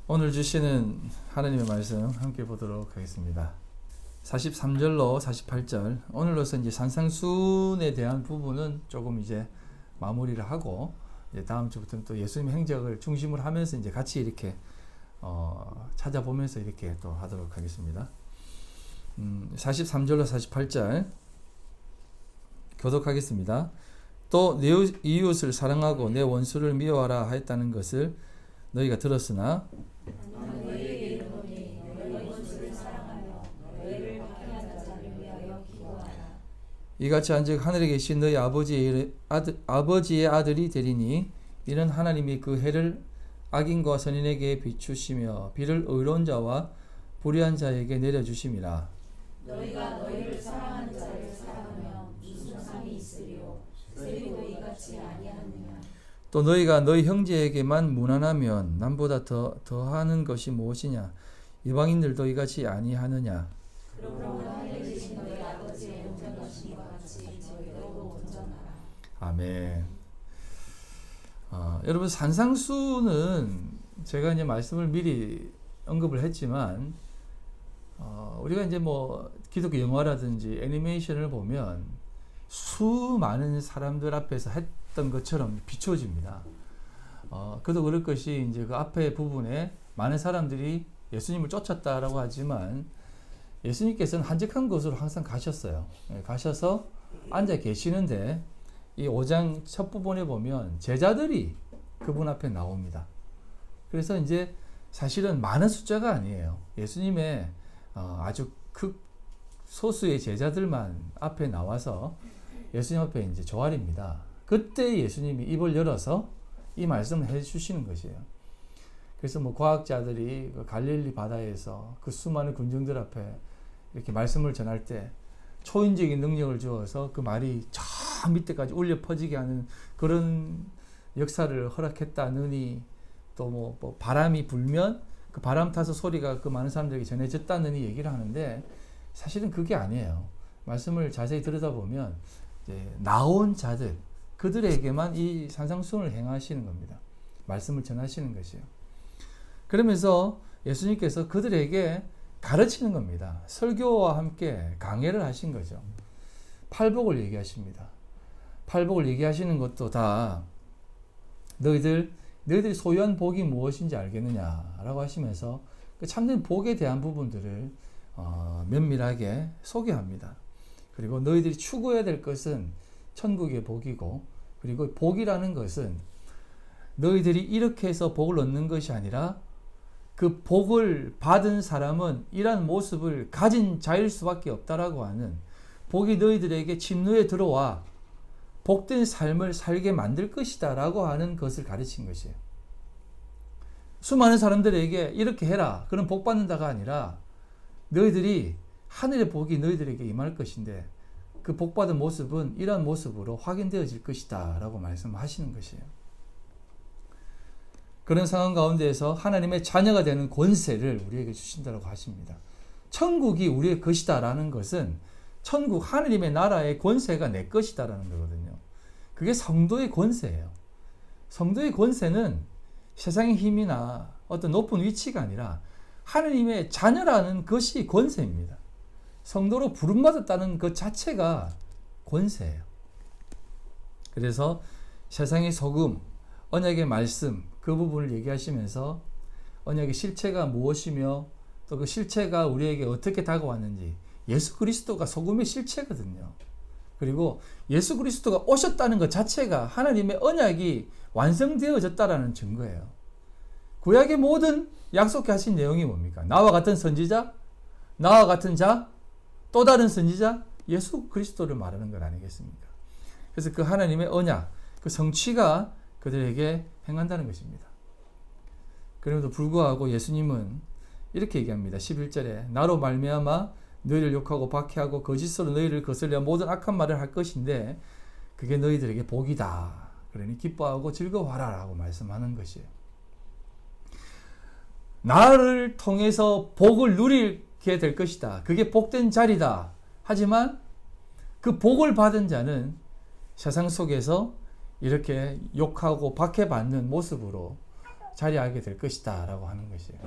오늘 주시는 하나님의 말씀 함께 보도록 하겠습니다. 43절로 48절. 오늘로서 이제 산상순에 대한 부분은 조금 이제 마무리를 하고, 이제 다음 주부터는 또 예수님의 행적을 중심으로 하면서 이제 같이 이렇게 찾아보면서 이렇게 또 하도록 하겠습니다. 43절로 48절 교독하겠습니다. 또 내 이웃을 사랑하고 내 원수를 미워하라 하였다는 것을 너희가 들었으나 너희에게 이르노니 너희 원수를 사랑하며 너희를 박해하는 자를 위하여 기도하라. 이같이 한즉 하늘에 계신 너희 아버지의 아들이 되리니 이는 하나님이 그 해를 악인과 선인에게 비추시며 비를 의로운 자와 불의한 자에게 내려주심이라. 너희가 너희를 사랑하는 자를 사랑하면 무슨 상이 있으리요? 세리도 이같이 아니하느냐? 또 너희가 너희 형제에게만 무난하면 남보다 더하는 것이 무엇이냐? 이방인들도 이같이 아니하느냐? 그러므로 하늘에 계신 너희 아버지의 온전하심과 같이 너희도 온전하라. 아멘. 여러분, 산상수는 제가 이제 말씀을 미리 언급을 했지만, 우리가 이제 뭐 기독교 영화라든지 애니메이션을 보면 수많은 사람들 앞에서 했던 것처럼 비춰집니다. 그도 그럴 것이 이제 그 앞에 부분에 많은 사람들이 예수님을 쫓았다라고 하지만 예수님께서는 한적한 곳으로 항상 가셨어요. 가셔서 앉아 계시는데 이 5장 첫 부분에 보면 제자들이 그분 앞에 나옵니다. 그래서 이제 사실은 많은 숫자가 아니에요. 예수님의 아주 소수의 제자들만 앞에 나와서 예수님 앞에 이제 조아립니다. 그때 예수님이 입을 열어서 이 말씀을 해주시는 것이에요. 그래서 뭐 과학자들이 그 갈릴리 바다에서 그 수많은 군중들 앞에 이렇게 말씀을 전할 때 초인적인 능력을 주어서 그 말이 저 밑에까지 울려 퍼지게 하는 그런 역사를 허락했다느니, 또 뭐 바람이 불면 그 바람 타서 소리가 그 많은 사람들에게 전해졌다느니 얘기를 하는데, 사실은 그게 아니에요. 말씀을 자세히 들여다보면 이제 나온 자들, 그들에게만 이 산상수훈을 행하시는 겁니다. 말씀을 전하시는 것이에요. 그러면서 예수님께서 그들에게 가르치는 겁니다. 설교와 함께 강해를 하신 거죠. 팔복을 얘기하십니다. 팔복을 얘기하시는 것도 다 너희들이 소유한 복이 무엇인지 알겠느냐라고 하시면서 그 참된 복에 대한 부분들을 면밀하게 소개합니다. 그리고 너희들이 추구해야 될 것은 천국의 복이고, 그리고 복이라는 것은 너희들이 이렇게 해서 복을 얻는 것이 아니라 그 복을 받은 사람은 이러한 모습을 가진 자일 수밖에 없다라고 하는, 복이 너희들에게 침노에 들어와 복된 삶을 살게 만들 것이다 라고 하는 것을 가르친 것이에요. 수많은 사람들에게 이렇게 해라, 그럼 복 받는다가 아니라 너희들이 하늘의 복이 너희들에게 임할 것인데 그 복받은 모습은 이러한 모습으로 확인되어질 것이다 라고 말씀하시는 것이에요. 그런 상황 가운데에서 하나님의 자녀가 되는 권세를 우리에게 주신다고 하십니다. 천국이 우리의 것이다 라는 것은 천국 하느님의 나라의 권세가 내 것이다 라는 거거든요. 그게 성도의 권세예요. 성도의 권세는 세상의 힘이나 어떤 높은 위치가 아니라 하느님의 자녀라는 것이 권세입니다. 성도로 부름받았다는 것 자체가 권세예요. 그래서 세상의 소금, 언약의 말씀, 그 부분을 얘기하시면서 언약의 실체가 무엇이며 또 그 실체가 우리에게 어떻게 다가왔는지, 예수 그리스도가 소금의 실체거든요. 그리고 예수 그리스도가 오셨다는 것 자체가 하나님의 언약이 완성되어졌다라는 증거예요. 구약의 모든 약속하신 내용이 뭡니까? 나와 같은 선지자, 나와 같은 자, 또 다른 선지자, 예수 그리스도를 말하는 것 아니겠습니까? 그래서 그 하나님의 언약, 그 성취가 그들에게 행한다는 것입니다. 그럼에도 불구하고 예수님은 이렇게 얘기합니다. 11절에 나로 말미암아 너희를 욕하고 박해하고 거짓으로 너희를 거슬려 모든 악한 말을 할 것인데 그게 너희들에게 복이다. 그러니 기뻐하고 즐거워하라 라고 말씀하는 것이에요. 나를 통해서 복을 누리게 될 것이다. 그게 복된 자리다. 하지만 그 복을 받은 자는 세상 속에서 이렇게 욕하고 박해받는 모습으로 자리하게 될 것이다 라고 하는 것이에요.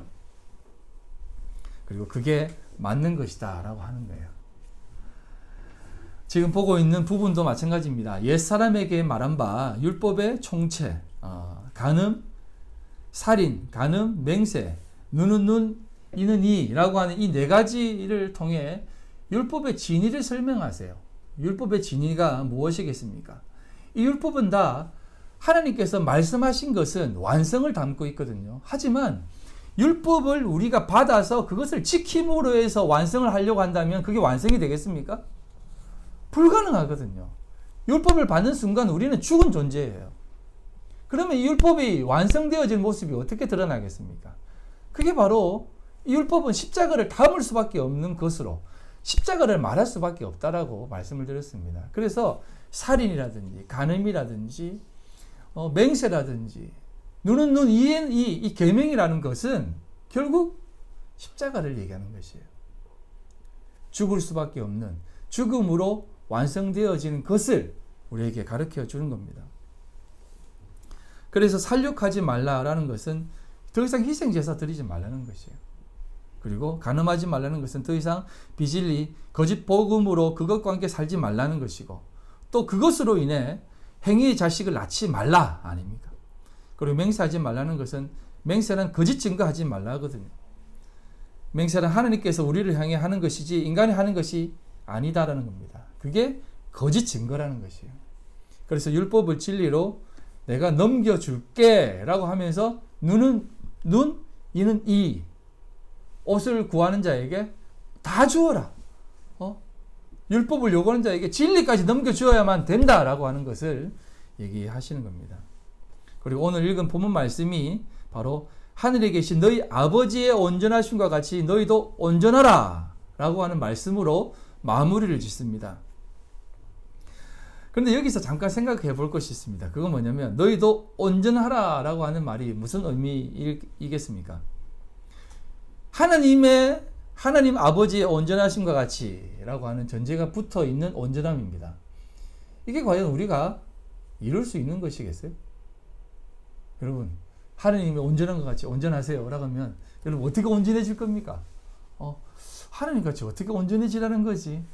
그리고 그게 맞는 것이다 라고 하는 거예요. 지금 보고 있는 부분도 마찬가지입니다. 옛사람에게 말한 바 율법의 총체, 간음, 살인, 간음, 맹세, 눈은 눈, 이는 이라고 하는 이 네 가지를 통해 율법의 진의를 설명하세요. 율법의 진의가 무엇이겠습니까? 이 율법은 다 하나님께서 말씀하신 것은 완성을 담고 있거든요. 하지만 율법을 우리가 받아서 그것을 지킴으로 해서 완성을 하려고 한다면 그게 완성이 되겠습니까? 불가능하거든요. 율법을 받는 순간 우리는 죽은 존재예요. 그러면 이 율법이 완성되어진 모습이 어떻게 드러나겠습니까? 그게 바로 이 율법은 십자가를 담을 수밖에 없는 것으로 십자가를 말할 수밖에 없다라고 말씀을 드렸습니다. 그래서 살인이라든지 간음이라든지 맹세라든지 눈은 눈, 이엔 이 계명이라는 것은 결국 십자가를 얘기하는 것이에요. 죽을 수밖에 없는 죽음으로 완성되어지는 것을 우리에게 가르쳐 주는 겁니다. 그래서 살육하지 말라라는 것은 더 이상 희생제사 드리지 말라는 것이에요. 그리고 간음하지 말라는 것은 더 이상 비진리, 거짓 복음으로 그것과 함께 살지 말라는 것이고 또 그것으로 인해 행위의 자식을 낳지 말라 아닙니까? 그리고 맹세하지 말라는 것은 맹세는 거짓 증거하지 말라 하거든요. 맹세는 하나님께서 우리를 향해 하는 것이지 인간이 하는 것이 아니다라는 겁니다. 그게 거짓 증거라는 것이에요. 그래서 율법을 진리로 내가 넘겨줄게 라고 하면서 눈은 눈, 이는 이. 옷을 구하는 자에게 다 주어라. 율법을 요구하는 자에게 진리까지 넘겨주어야만 된다라고 하는 것을 얘기하시는 겁니다. 그리고 오늘 읽은 본문 말씀이 바로 하늘에 계신 너희 아버지의 온전하심과 같이 너희도 온전하라 라고 하는 말씀으로 마무리를 짓습니다. 그런데 여기서 잠깐 생각해 볼 것이 있습니다. 그건 뭐냐면 너희도 온전하라 라고 하는 말이 무슨 의미이겠습니까? 하나님 아버지의 온전하심과 같이 라고 하는 전제가 붙어 있는 온전함입니다. 이게 과연 우리가 이룰 수 있는 것이겠어요? 여러분, 하나님이 온전한 것 같이 온전하세요 라고 하면 여러분 어떻게 온전해질 겁니까? 하나님 같이 어떻게 온전해지라는 거지?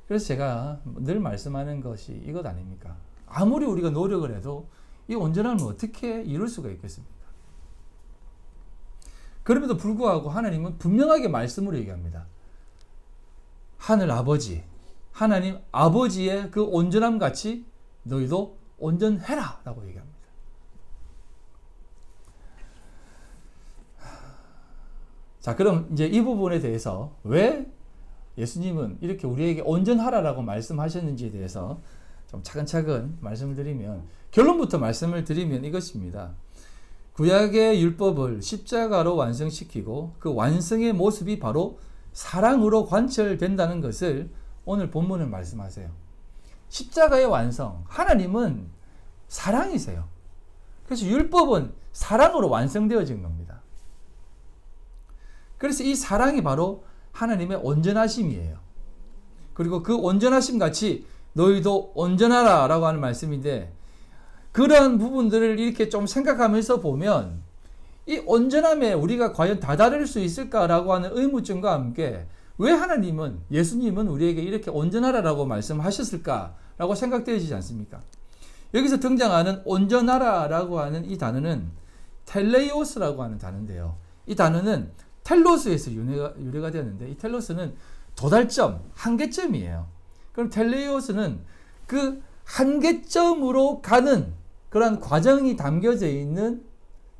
그래서 제가 늘 말씀하는 것이 이것 아닙니까? 아무리 우리가 노력을 해도 이 온전함을 어떻게 이룰 수가 있겠습니까? 그럼에도 불구하고 하나님은 분명하게 말씀으로 얘기합니다. 하늘 아버지, 하나님 아버지의 그 온전함 같이 너희도 온전해라 라고 얘기합니다. 자, 그럼 이제 이 부분에 대해서 왜 예수님은 이렇게 우리에게 온전하라라고 말씀하셨는지에 대해서 좀 차근차근 말씀을 드리면, 결론부터 말씀을 드리면 이것입니다. 구약의 율법을 십자가로 완성시키고 그 완성의 모습이 바로 사랑으로 관철된다는 것을 오늘 본문은 말씀하세요. 십자가의 완성, 하나님은 사랑이세요. 그래서 율법은 사랑으로 완성되어진 겁니다. 그래서 이 사랑이 바로 하나님의 온전하심이에요. 그리고 그 온전하심 같이 너희도 온전하라 라고 하는 말씀인데, 그런 부분들을 이렇게 좀 생각하면서 보면 이 온전함에 우리가 과연 다다를 수 있을까라고 하는 의무점과 함께 왜 하나님은, 예수님은 우리에게 이렇게 온전하라라고 말씀하셨을까라고 생각되어지지 않습니까? 여기서 등장하는 온전하라라고 하는 이 단어는 텔레이오스라고 하는 단어인데요. 이 단어는 텔로스에서 유래가 되었는데, 이 텔로스는 도달점, 한계점이에요. 그럼 텔레이오스는 그 한계점으로 가는 그런 과정이 담겨져 있는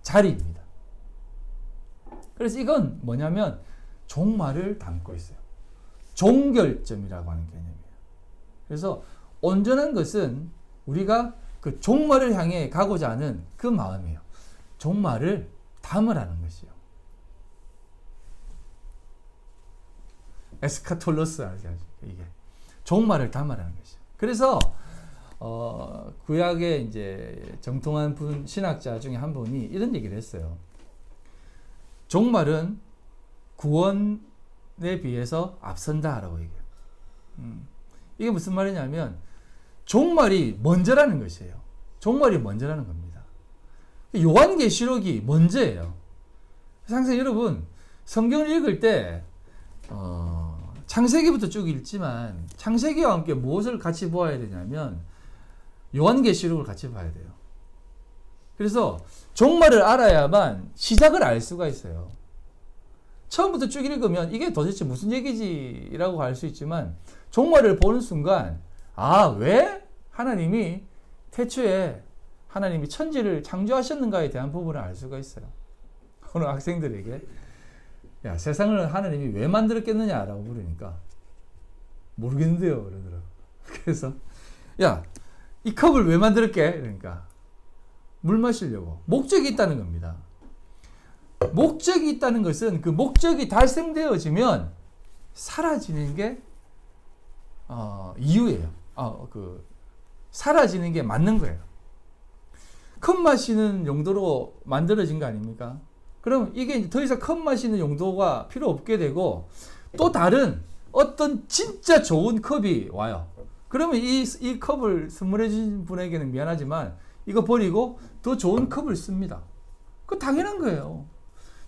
자리입니다. 그래서 이건 뭐냐면 종말을 담고 있어요. 종결점이라고 하는 개념이에요. 그래서 온전한 것은 우리가 그 종말을 향해 가고자 하는 그 마음이에요. 종말을 담으라는 것이요. 에스카톨로스 알죠? 이게 종말을 담으라는 것이요. 그래서 구약의 이제 정통한 신학자 중에 한 분이 이런 얘기를 했어요. 종말은 구원에 비해서 앞선다라고 얘기해요. 이게 무슨 말이냐면 종말이 먼저라는 것이에요. 종말이 먼저라는 겁니다. 요한계시록이 먼저예요. 항상 여러분 성경을 읽을 때 창세기부터 쭉 읽지만 창세기와 함께 무엇을 같이 보아야 되냐면 요한계시록을 같이 봐야 돼요. 그래서 종말을 알아야만 시작을 알 수가 있어요. 처음부터 쭉 읽으면 이게 도대체 무슨 얘기지라고 할 수 있지만 종말을 보는 순간 왜 하나님이 태초에 하나님이 천지를 창조하셨는가에 대한 부분을 알 수가 있어요. 어느 학생들에게 세상을 하나님이 왜 만들었겠느냐라고 물으니까 모르겠는데요 그러더라고. 그래서 이 컵을 왜 만들었게? 그러니까 물 마시려고. 목적이 있다는 겁니다. 목적이 있다는 것은 그 목적이 달성되어지면 사라지는 게 이유예요. 사라지는 게 맞는 거예요. 컵 마시는 용도로 만들어진 거 아닙니까? 그럼 이게 더 이상 컵 마시는 용도가 필요 없게 되고 또 다른 어떤 진짜 좋은 컵이 와요. 그러면 이 컵을 선물해 주신 분에게는 미안하지만 이거 버리고 더 좋은 컵을 씁니다. 그거 당연한 거예요.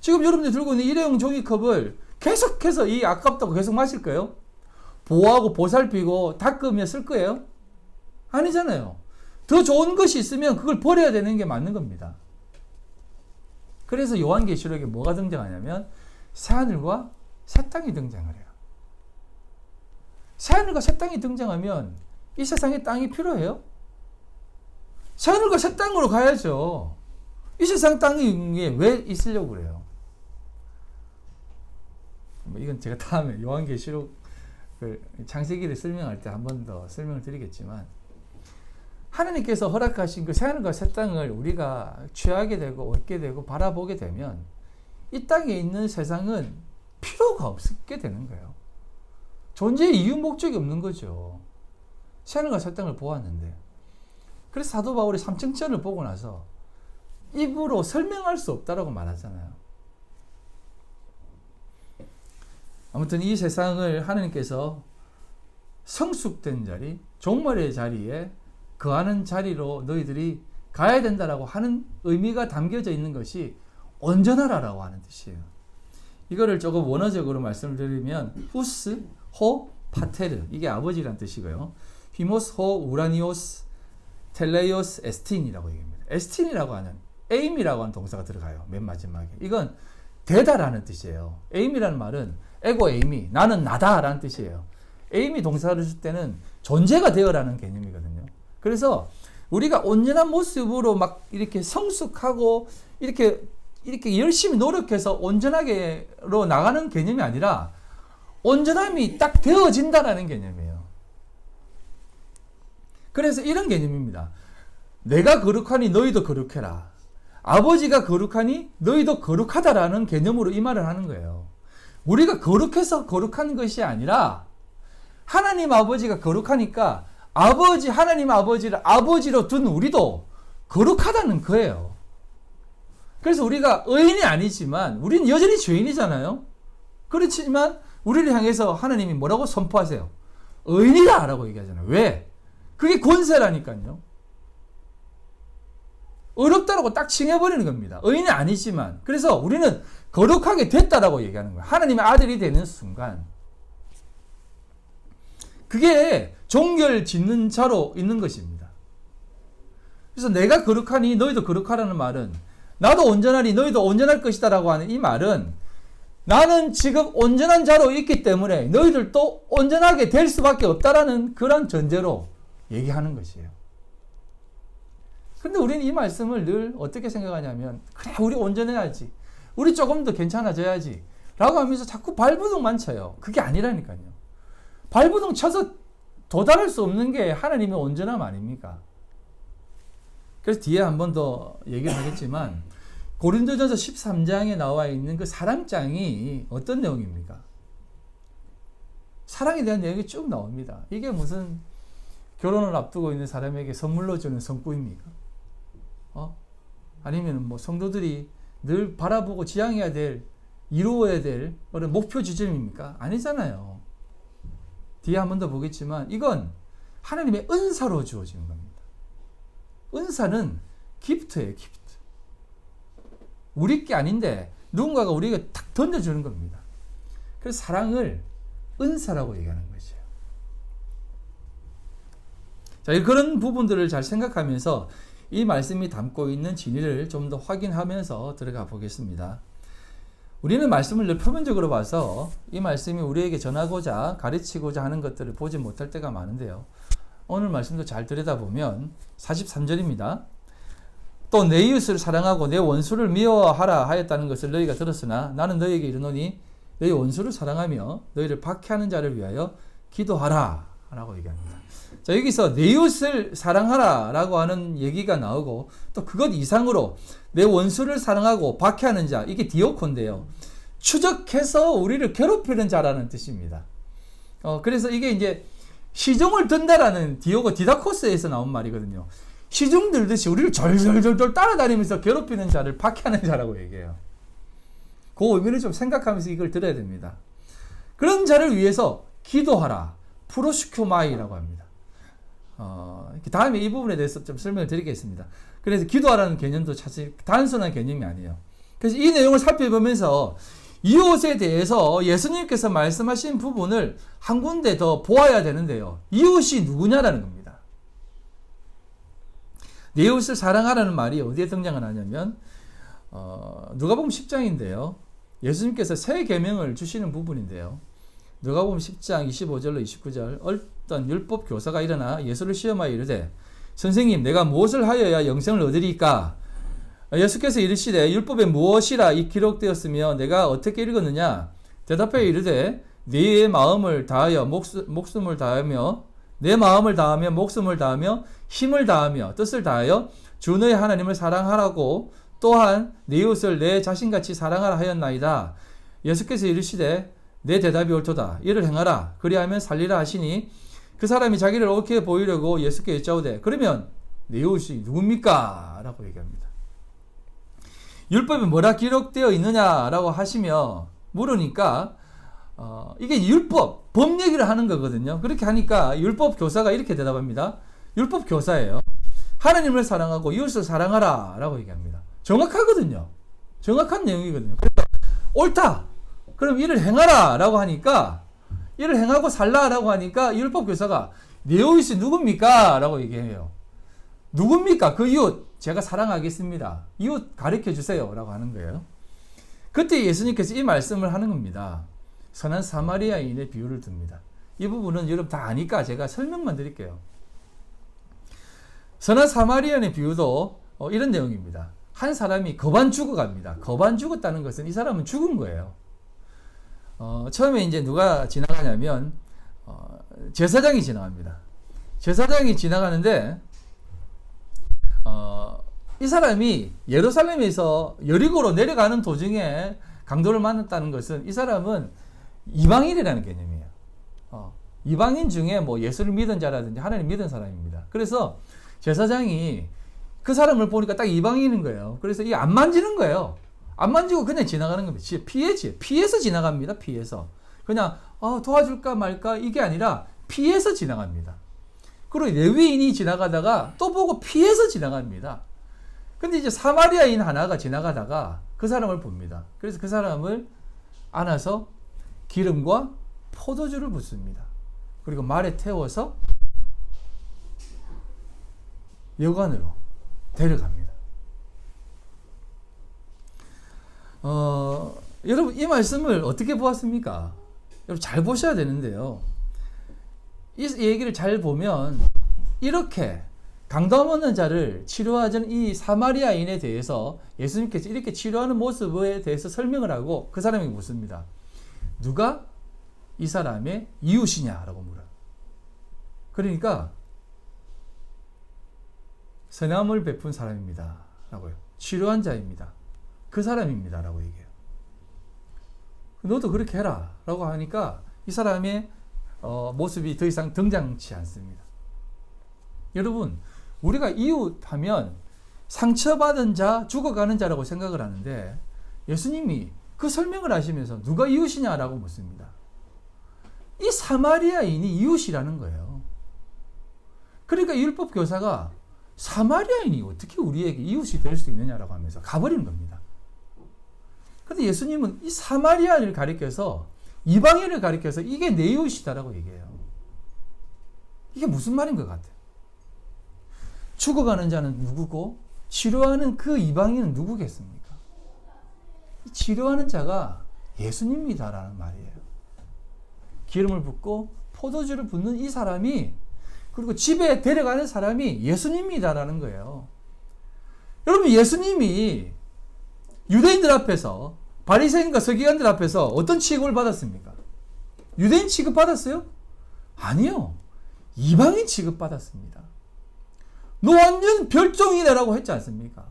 지금 여러분들이 들고 있는 일회용 종이컵을 계속해서 이 아깝다고 계속 마실 거예요? 보호하고 보살피고 닦으며 쓸 거예요? 아니잖아요. 더 좋은 것이 있으면 그걸 버려야 되는 게 맞는 겁니다. 그래서 요한계시록에 뭐가 등장하냐면 새하늘과 새 땅이 등장을 해요. 새하늘과 새 땅이 등장하면 이 세상에 땅이 필요해요? 새하늘과 새 땅으로 가야죠. 이 세상 땅에 왜 있으려고 그래요? 이건 제가 다음에 요한계시록 창세기를 설명할 때 한 번 더 설명을 드리겠지만 하나님께서 허락하신 그 새하늘과 새 땅을 우리가 취하게 되고 얻게 되고 바라보게 되면 이 땅에 있는 세상은 필요가 없게 되는 거예요. 존재의 이유 목적이 없는 거죠. 새하늘과 새 땅을 보았는데 그래서 사도 바울이 삼층천을 보고 나서 입으로 설명할 수 없다라고 말하잖아요. 아무튼 이 세상을 하나님께서 성숙된 자리, 종말의 자리에 거하는 자리로 너희들이 가야 된다라고 하는 의미가 담겨져 있는 것이 온전하라라고 하는 뜻이에요. 이거를 조금 원어적으로 말씀을 드리면 후스, 호, 파테르 이게 아버지란 뜻이고요. 히모스, 호, 우라니오스, 텔레이오스, 에스틴이라고 얘기합니다. 에스틴이라고 하는 에임이라고 하는 동사가 들어가요. 맨 마지막에. 이건 되다라는 뜻이에요. 에임이라는 말은 에고 에임이 나는 나다라는 뜻이에요. 에임이 동사를 쓸 때는 존재가 되어라는 개념이거든요. 그래서 우리가 온전한 모습으로 막 이렇게 성숙하고 이렇게 열심히 노력해서 온전하게로 나가는 개념이 아니라 온전함이 딱 되어진다라는 개념이에요. 그래서 이런 개념입니다. 내가 거룩하니 너희도 거룩해라. 아버지가 거룩하니 너희도 거룩하다라는 개념으로 이 말을 하는 거예요. 우리가 거룩해서 거룩한 것이 아니라 하나님 아버지가 거룩하니까 하나님 아버지를 아버지로 둔 우리도 거룩하다는 거예요. 그래서 우리가 의인이 아니지만 우리는 여전히 죄인이잖아요. 그렇지만 우리를 향해서 하나님이 뭐라고 선포하세요? 의인이다 라고 얘기하잖아요. 왜? 그게 권세라니까요. 어렵다라고 딱 칭해버리는 겁니다. 의인이 아니지만. 그래서 우리는 거룩하게 됐다라고 얘기하는 거예요. 하나님의 아들이 되는 순간. 그게 종결 짓는 자로 있는 것입니다. 그래서 내가 거룩하니 너희도 거룩하라는 말은 나도 온전하니 너희도 온전할 것이다 라고 하는 이 말은 나는 지금 온전한 자로 있기 때문에 너희들도 온전하게 될 수밖에 없다라는 그런 전제로 얘기하는 것이에요. 근데 우리는 이 말씀을 늘 어떻게 생각하냐면 그래 우리 온전해야지 우리 조금 더 괜찮아져야지 라고 하면서 자꾸 발부둥만 쳐요. 그게 아니라니까요. 발부둥 쳐서 도달할 수 없는 게 하나님의 온전함 아닙니까? 그래서 뒤에 한 번 더 얘기를 하겠지만 고린도전서 13장에 나와 있는 그 사랑장이 어떤 내용입니까? 사랑에 대한 내용이 쭉 나옵니다. 이게 무슨 결혼을 앞두고 있는 사람에게 선물로 주는 성구입니까? 아니면 뭐 성도들이 늘 바라보고 지향해야 될, 이루어야 될 그런 목표 지점입니까? 아니잖아요. 뒤에 한 번 더 보겠지만 이건 하나님의 은사로 주어지는 겁니다. 은사는 기프트예요, 기프트. 우리 게 아닌데 누군가가 우리에게 탁 던져주는 겁니다. 그래서 사랑을 은사라고 얘기하는 거죠. 자, 그런 부분들을 잘 생각하면서 이 말씀이 담고 있는 진리를 좀 더 확인하면서 들어가 보겠습니다. 우리는 말씀을 늘 표면적으로 봐서 이 말씀이 우리에게 전하고자 가르치고자 하는 것들을 보지 못할 때가 많은데요. 오늘 말씀도 잘 들여다보면 43절입니다. 또 내 이웃을 사랑하고 내 원수를 미워하라 하였다는 것을 너희가 들었으나 나는 너희에게 이르노니 너희 원수를 사랑하며 너희를 박해하는 자를 위하여 기도하라 라고 얘기합니다. 자, 여기서 내 이웃을 사랑하라 라고 하는 얘기가 나오고 또 그것 이상으로 내 원수를 사랑하고 박해하는 자, 이게 디오코인데요. 추적해서 우리를 괴롭히는 자라는 뜻입니다. 그래서 이게 이제 시종을 든다라는 디오고 디다코스에서 나온 말이거든요. 시중 들듯이 우리를 절절절절 따라다니면서 괴롭히는 자를 박해하는 자라고 얘기해요. 그 의미를 좀 생각하면서 이걸 들어야 됩니다. 그런 자를 위해서 기도하라. 프로시큐마이라고 합니다. 다음에 이 부분에 대해서 좀 설명을 드리겠습니다. 그래서 기도하라는 개념도 사실 단순한 개념이 아니에요. 그래서 이 내용을 살펴보면서 이웃에 대해서 예수님께서 말씀하신 부분을 한 군데 더 보아야 되는데요. 이웃이 누구냐라는 겁니다. 내 이웃을 사랑하라는 말이 어디에 등장을 하냐면 누가복음 10장인데요. 예수님께서 새 계명을 주시는 부분인데요. 누가복음 10장 25절로 29절 어떤 율법 교사가 일어나 예수를 시험하여 이르되 선생님 내가 무엇을 하여야 영생을 얻으리까? 예수께서 이르시되 율법에 무엇이라 이 기록되었으며 내가 어떻게 읽었느냐? 대답하여 이르되 네 마음을 다하여 목숨을 다하며 내 마음을 다하며 목숨을 다하며 힘을 다하며 뜻을 다하여 주 너의 하나님을 사랑하라고 또한 네 이웃을 내 자신같이 사랑하라 하였나이다. 예수께서 이르시되 내 대답이 옳도다. 이를 행하라. 그리하면 살리라 하시니 그 사람이 자기를 옳게 보이려고 예수께 여짜오되 그러면 내 이웃이 누굽니까? 라고 얘기합니다. 율법에 뭐라 기록되어 있느냐라고 하시며 물으니까 이게 율법, 법 얘기를 하는 거거든요. 그렇게 하니까 율법 교사가 이렇게 대답합니다. 율법 교사예요. 하나님을 사랑하고 이웃을 사랑하라 라고 얘기합니다. 정확하거든요. 정확한 내용이거든요. 그래서 옳다. 그럼 이를 행하라 라고 하니까 이를 행하고 살라 라고 하니까 율법 교사가 내 이웃이 누굽니까? 라고 얘기해요. 누굽니까? 그 이웃 제가 사랑하겠습니다. 이웃 가르쳐 주세요 라고 하는 거예요. 그때 예수님께서 이 말씀을 하는 겁니다. 선한 사마리아인의 비유를 듭니다. 이 부분은 여러분 다 아니까 제가 설명만 드릴게요. 선한 사마리아인의 비유도 이런 내용입니다. 한 사람이 거반 죽어갑니다. 거반 죽었다는 것은 이 사람은 죽은 거예요. 처음에 이제 누가 지나가냐면 제사장이 지나갑니다. 제사장이 지나가는데 이 사람이 예루살렘에서 여리고로 내려가는 도중에 강도를 만났다는 것은 이 사람은 이방인이라는 개념이에요. 이방인 중에 뭐 예수를 믿은 자라든지 하나님 믿은 사람입니다. 그래서 제사장이 그 사람을 보니까 딱 이방인인 거예요. 그래서 이 안 만지는 거예요. 안 만지고 그냥 지나가는 겁니다. 피해서 지나갑니다. 피해서. 그냥 도와줄까 말까 이게 아니라 피해서 지나갑니다. 그리고 레위인이 지나가다가 또 보고 피해서 지나갑니다. 근데 이제 사마리아인 하나가 지나가다가 그 사람을 봅니다. 그래서 그 사람을 안아서 기름과 포도주를 붓습니다. 그리고 말에 태워서 여관으로 데려갑니다. 여러분 이 말씀을 어떻게 보았습니까? 여러분 잘 보셔야 되는데요. 이 얘기를 잘 보면 이렇게 강도 없는 자를 치료하던 이 사마리아인에 대해서 예수님께서 이렇게 치료하는 모습에 대해서 설명을 하고 그 사람이 묻습니다. 누가 이 사람의 이웃이냐라고 물어요. 그러니까 선함을 베푼 사람입니다. 라고요. 치료한 자입니다. 그 사람입니다. 라고 얘기해요. 너도 그렇게 해라. 라고 하니까 이 사람의 모습이 더 이상 등장치 않습니다. 여러분, 우리가 이웃 하면 상처받은 자, 죽어가는 자라고 생각을 하는데 예수님이 그 설명을 하시면서 누가 이웃이냐라고 묻습니다. 이 사마리아인이 이웃이라는 거예요. 그러니까 율법 교사가 사마리아인이 어떻게 우리에게 이웃이 될 수 있느냐라고 하면서 가버리는 겁니다. 그런데 예수님은 이 사마리아인을 가리켜서 이방인을 가리켜서 이게 내 이웃이다라고 얘기해요. 이게 무슨 말인 것 같아요? 죽어가는 자는 누구고 치료하는 그 이방인은 누구겠습니까? 치료하는 자가 예수님이다라는 말이에요. 기름을 붓고 포도주를 붓는 이 사람이, 그리고 집에 데려가는 사람이 예수님이다라는 거예요. 여러분, 예수님이 유대인들 앞에서, 바리새인과 서기관들 앞에서 어떤 취급을 받았습니까? 유대인 취급 받았어요? 아니요. 이방인 취급 받았습니다. 너 완전 별종이네라고 했지 않습니까?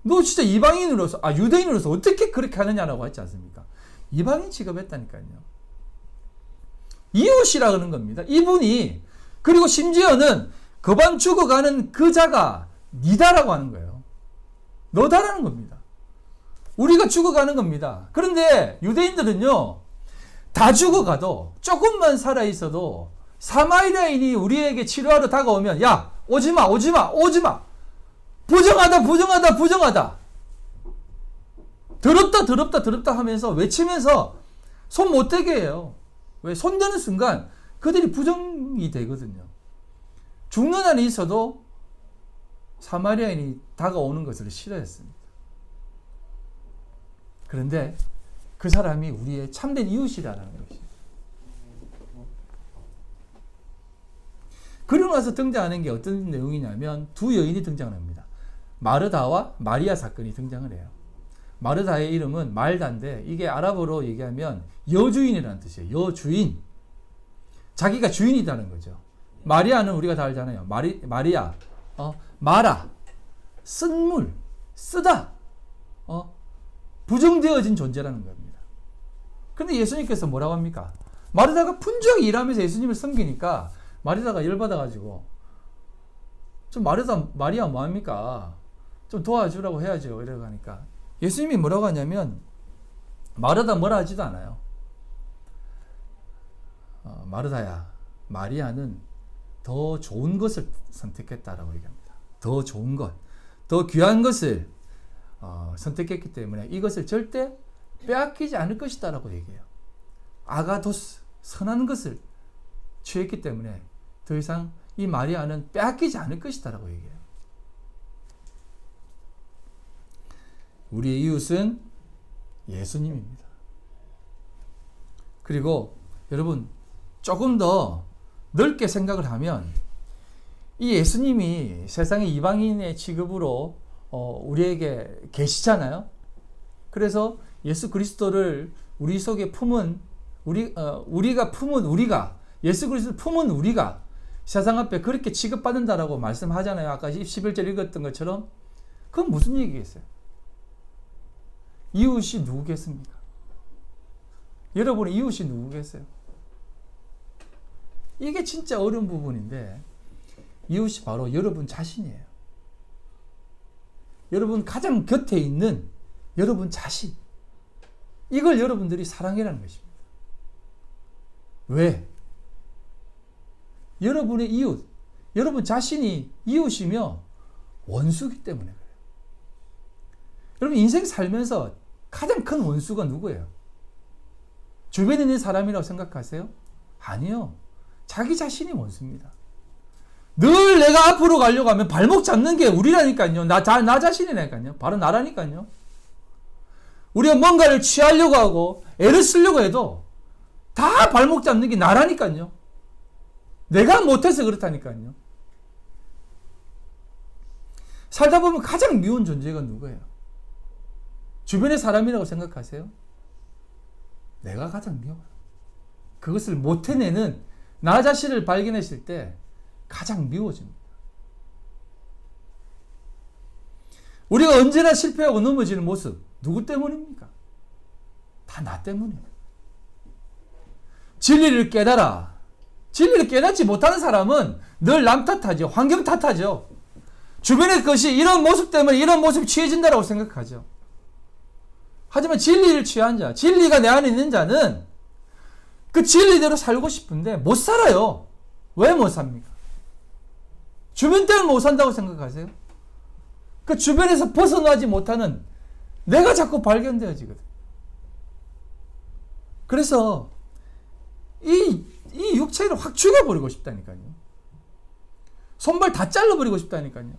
너 진짜 이방인으로서, 유대인으로서 어떻게 그렇게 하느냐라고 했지 않습니까? 이방인 취급했다니까요. 이웃이라 그러는 겁니다. 이분이, 그리고 심지어는 그반 죽어가는 그 자가 니다라고 하는 거예요. 너다라는 겁니다. 우리가 죽어가는 겁니다. 그런데 유대인들은요, 다 죽어가도 조금만 살아있어도 사마리아인이 우리에게 치료하러 다가오면, 야, 오지마, 오지마, 오지마. 부정하다, 부정하다, 부정하다. 더럽다, 더럽다, 더럽다 하면서 외치면서 손 못 대게 해요. 왜? 손 대는 순간 그들이 부정이 되거든요. 죽는 한이 있어도 사마리아인이 다가오는 것을 싫어했습니다. 그런데 그 사람이 우리의 참된 이웃이라는 것이에요. 그러고 나서 등장하는 게 어떤 내용이냐면 두 여인이 등장합니다. 마르다와 마리아 사건이 등장을 해요. 마르다의 이름은 말다인데 이게 아랍어로 얘기하면 여주인이라는 뜻이에요. 여주인. 자기가 주인이라는 거죠. 마리아는 우리가 다 알잖아요. 마리아, 마라, 쓴물, 쓰다, 부정되어진 존재라는 겁니다. 그런데 예수님께서 뭐라고 합니까? 마르다가 분주하게 일하면서 예수님을 섬기니까 마리아가 열받아가지고 좀 마리아 뭐합니까? 좀 도와주라고 해야죠. 이러고 하니까 예수님이 뭐라고 하냐면 마르다 뭐라 하지도 않아요. 마르다야, 마리아는 더 좋은 것을 선택했다라고 얘기합니다. 더 좋은 것, 더 귀한 것을 선택했기 때문에 이것을 절대 빼앗기지 않을 것이다라고 얘기해요. 아가도스, 선한 것을 취했기 때문에 더 이상 이 마리아는 빼앗기지 않을 것이다라고 얘기해요. 우리의 이웃은 예수님입니다. 그리고 여러분, 조금 더 넓게 생각을 하면 이 예수님이 세상의 이방인의 취급으로 우리에게 계시잖아요. 그래서 예수 그리스도를 우리 속에 품은 우리가 예수 그리스도를 품은 우리가 세상 앞에 그렇게 취급받는다라고 말씀하잖아요. 아까 11절 읽었던 것처럼. 그건 무슨 얘기겠어요? 이웃이 누구겠습니까? 여러분의 이웃이 누구겠어요? 이게 진짜 어려운 부분인데 이웃이 바로 여러분 자신이에요. 여러분 가장 곁에 있는 여러분 자신. 이걸 여러분들이 사랑이라는 것입니다. 왜? 여러분의 이웃, 여러분 자신이 이웃이며 원수이기 때문에 그래요. 여러분 인생 살면서 가장 큰 원수가 누구예요? 주변에 있는 사람이라고 생각하세요? 아니요. 자기 자신이 원수입니다. 늘 내가 앞으로 가려고 하면 발목 잡는 게 우리라니까요. 나 자신이라니까요. 바로 나라니까요. 우리가 뭔가를 취하려고 하고 애를 쓰려고 해도 다 발목 잡는 게 나라니까요. 내가 못해서 그렇다니까요. 살다 보면 가장 미운 존재가 누구예요? 주변의 사람이라고 생각하세요? 내가 가장 미워요. 그것을 못 해내는 나 자신을 발견했을 때 가장 미워집니다. 우리가 언제나 실패하고 넘어지는 모습, 누구 때문입니까? 다 나 때문이에요. 진리를 깨달아. 진리를 깨닫지 못하는 사람은 늘 남 탓하죠. 환경 탓하죠. 주변의 것이 이런 모습 때문에 이런 모습이 취해진다고 생각하죠. 하지만 진리를 취한 자, 진리가 내 안에 있는 자는 그 진리대로 살고 싶은데 못 살아요. 왜 못 삽니까? 주변 때문에 못 산다고 생각하세요? 그 주변에서 벗어나지 못하는 내가 자꾸 발견되어지거든. 그래서 이 육체를 확 죽여버리고 싶다니까요. 손발 다 잘라버리고 싶다니까요.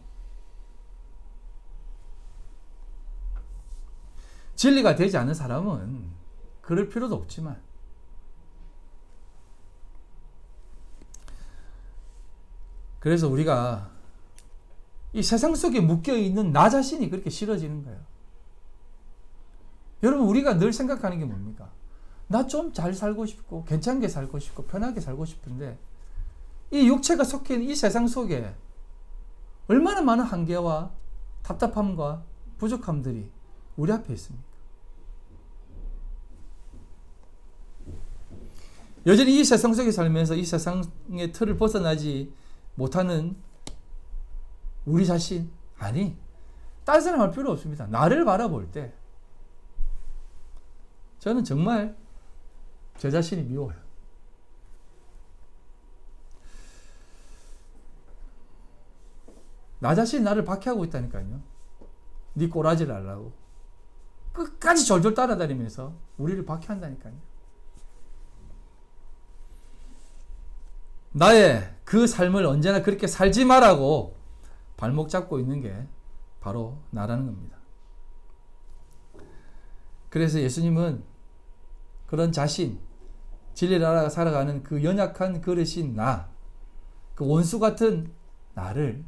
진리가 되지 않은 사람은 그럴 필요도 없지만, 그래서 우리가 이 세상 속에 묶여있는 나 자신이 그렇게 싫어지는 거예요. 여러분, 우리가 늘 생각하는 게 뭡니까? 나 좀 잘 살고 싶고 괜찮게 살고 싶고 편하게 살고 싶은데, 이 육체가 속해 있는 이 세상 속에 얼마나 많은 한계와 답답함과 부족함들이 우리 앞에 있습니까? 여전히 이 세상 속에 살면서 이 세상의 틀을 벗어나지 못하는 우리 자신, 아니, 딴 사람 할 필요 없습니다. 나를 바라볼 때 저는 정말 저 자신이 미워요. 나 자신이 나를 박해하고 있다니까요. 네 꼬라지를 하려고 끝까지 졸졸 따라다니면서 우리를 박해한다니까요. 나의 그 삶을 언제나 그렇게 살지 말라고 발목 잡고 있는 게 바로 나라는 겁니다. 그래서 예수님은 그런 자신, 진리를 알아 살아가는 그 연약한 그릇인 나, 그 원수 같은 나를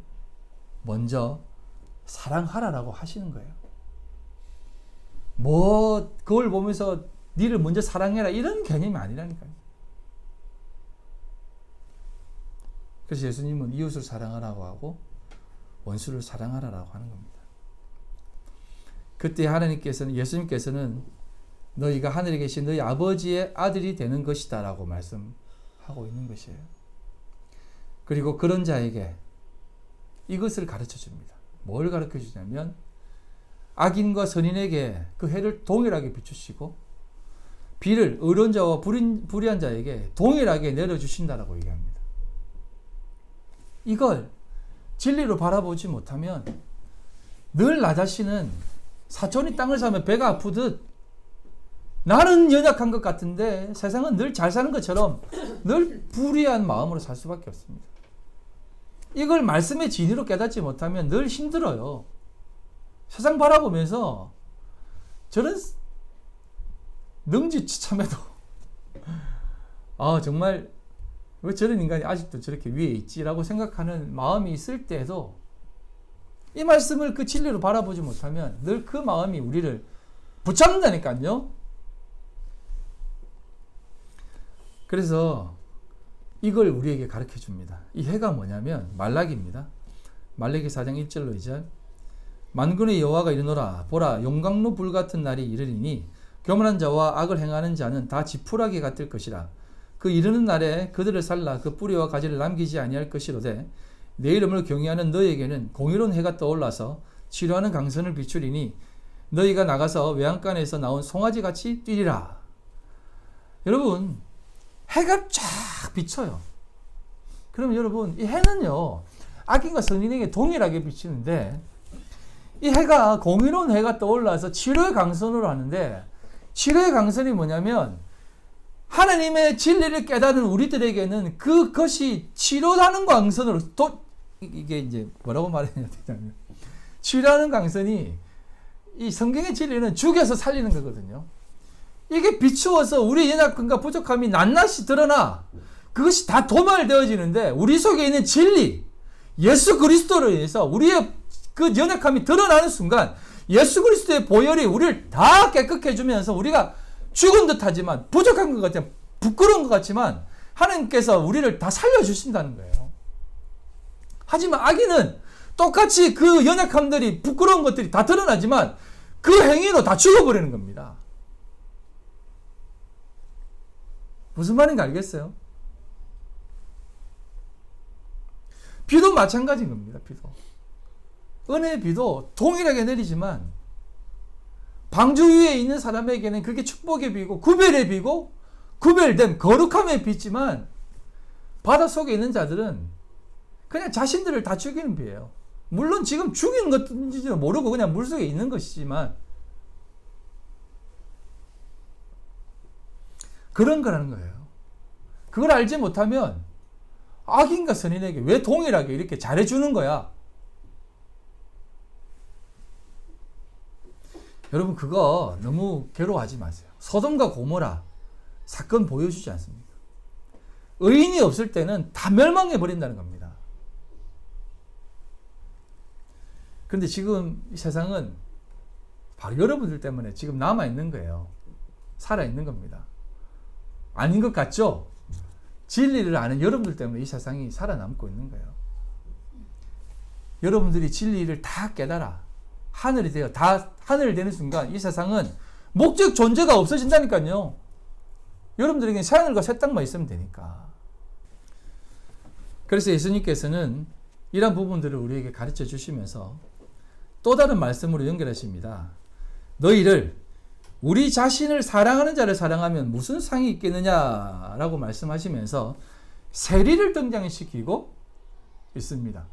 먼저 사랑하라라고 하시는 거예요. 뭐 그걸 보면서 니를 먼저 사랑해라 이런 개념이 아니라니까요. 그래서 예수님은 이웃을 사랑하라고 하고 원수를 사랑하라라고 하는 겁니다. 그때 하나님께서는, 예수님께서는 너희가 하늘에 계신 너희 아버지의 아들이 되는 것이다 라고 말씀하고 있는 것이에요. 그리고 그런 자에게 이것을 가르쳐 줍니다. 뭘 가르쳐 주냐면, 악인과 선인에게 그 해를 동일하게 비추시고 비를 의로운 자와 불의한 자에게 동일하게 내려주신다라고 얘기합니다. 이걸 진리로 바라보지 못하면 늘 나 자신은 사촌이 땅을 사면 배가 아프듯 나는 연약한 것 같은데 세상은 늘 잘 사는 것처럼 늘 불의한 마음으로 살 수밖에 없습니다. 이걸 말씀의 진리로 깨닫지 못하면 늘 힘들어요. 세상 바라보면서 저런 능지처참해도 정말 왜 저런 인간이 아직도 저렇게 위에 있지라고 생각하는 마음이 있을 때에도 이 말씀을 그 진리로 바라보지 못하면 늘 그 마음이 우리를 붙잡는다니까요. 그래서 이걸 우리에게 가르쳐 줍니다. 이 해가 뭐냐면 말라기입니다. 말라기 4장 1절로 2절. 만군의 여호와가 이르노라, 보라, 용광로 불같은 날이 이르리니 교만한 자와 악을 행하는 자는 다 지푸라기 같을 것이라. 그 이르는 날에 그들을 살라 그 뿌리와 가지를 남기지 아니할 것이로되 내 이름을 경외하는 너희에게는 공의로운 해가 떠올라서 치료하는 강선을 비추리니 너희가 나가서 외양간에서 나온 송아지같이 뛰리라. 여러분, 해가 쫙 비쳐요. 그럼 여러분, 이 해는요 악인과 선인에게 동일하게 비치는데, 이 해가 공의로운 해가 떠올라서 치료의 강선으로 하는데, 치료의 강선이 뭐냐면 하나님의 진리를 깨닫는 우리들에게는 그것이 치료하는 강선으로 이게 이제 뭐라고 말해야 되냐면, 치료하는 강선이 이 성경의 진리는 죽여서 살리는 거거든요. 이게 비추어서 우리의 연약함과 부족함이 낱낱이 드러나 그것이 다 도말되어지는데, 우리 속에 있는 진리, 예수 그리스도로 인해서 우리의 그 연약함이 드러나는 순간 예수 그리스도의 보혈이 우리를 다 깨끗해 주면서 우리가 죽은 듯 하지만, 부족한 것 같지만, 부끄러운 것 같지만 하나님께서 우리를 다 살려주신다는 거예요. 하지만 악인은 똑같이 그 연약함들이, 부끄러운 것들이 다 드러나지만 그 행위로 다 죽어버리는 겁니다. 무슨 말인지 알겠어요? 비도 마찬가지인 겁니다. 비도. 은혜의 비도 동일하게 내리지만 방주 위에 있는 사람에게는 그게 축복의 비고 구별의 비고 구별된 거룩함의 비지만, 바다 속에 있는 자들은 그냥 자신들을 다 죽이는 비예요. 물론 지금 죽이는 것인지도 모르고 그냥 물속에 있는 것이지만 그런 거라는 거예요. 그걸 알지 못하면 악인과 선인에게 왜 동일하게 이렇게 잘해주는 거야? 여러분 그거 너무 괴로워하지 마세요. 소돔과 고모라 사건 보여주지 않습니까? 의인이 없을 때는 다 멸망해 버린다는 겁니다. 그런데 지금 이 세상은 바로 여러분들 때문에 지금 남아있는 거예요. 살아있는 겁니다. 아닌 것 같죠? 진리를 아는 여러분들 때문에 이 세상이 살아남고 있는 거예요. 여러분들이 진리를 다 깨달아 하늘이 되어 다 하늘이 되는 순간 이 세상은 목적 존재가 없어진다니까요. 여러분들에게 새하늘과 새 땅만 있으면 되니까. 그래서 예수님께서는 이런 부분들을 우리에게 가르쳐 주시면서 또 다른 말씀으로 연결하십니다. 너희를 우리 자신을 사랑하는 자를 사랑하면 무슨 상이 있겠느냐라고 말씀하시면서 세리를 등장시키고 있습니다.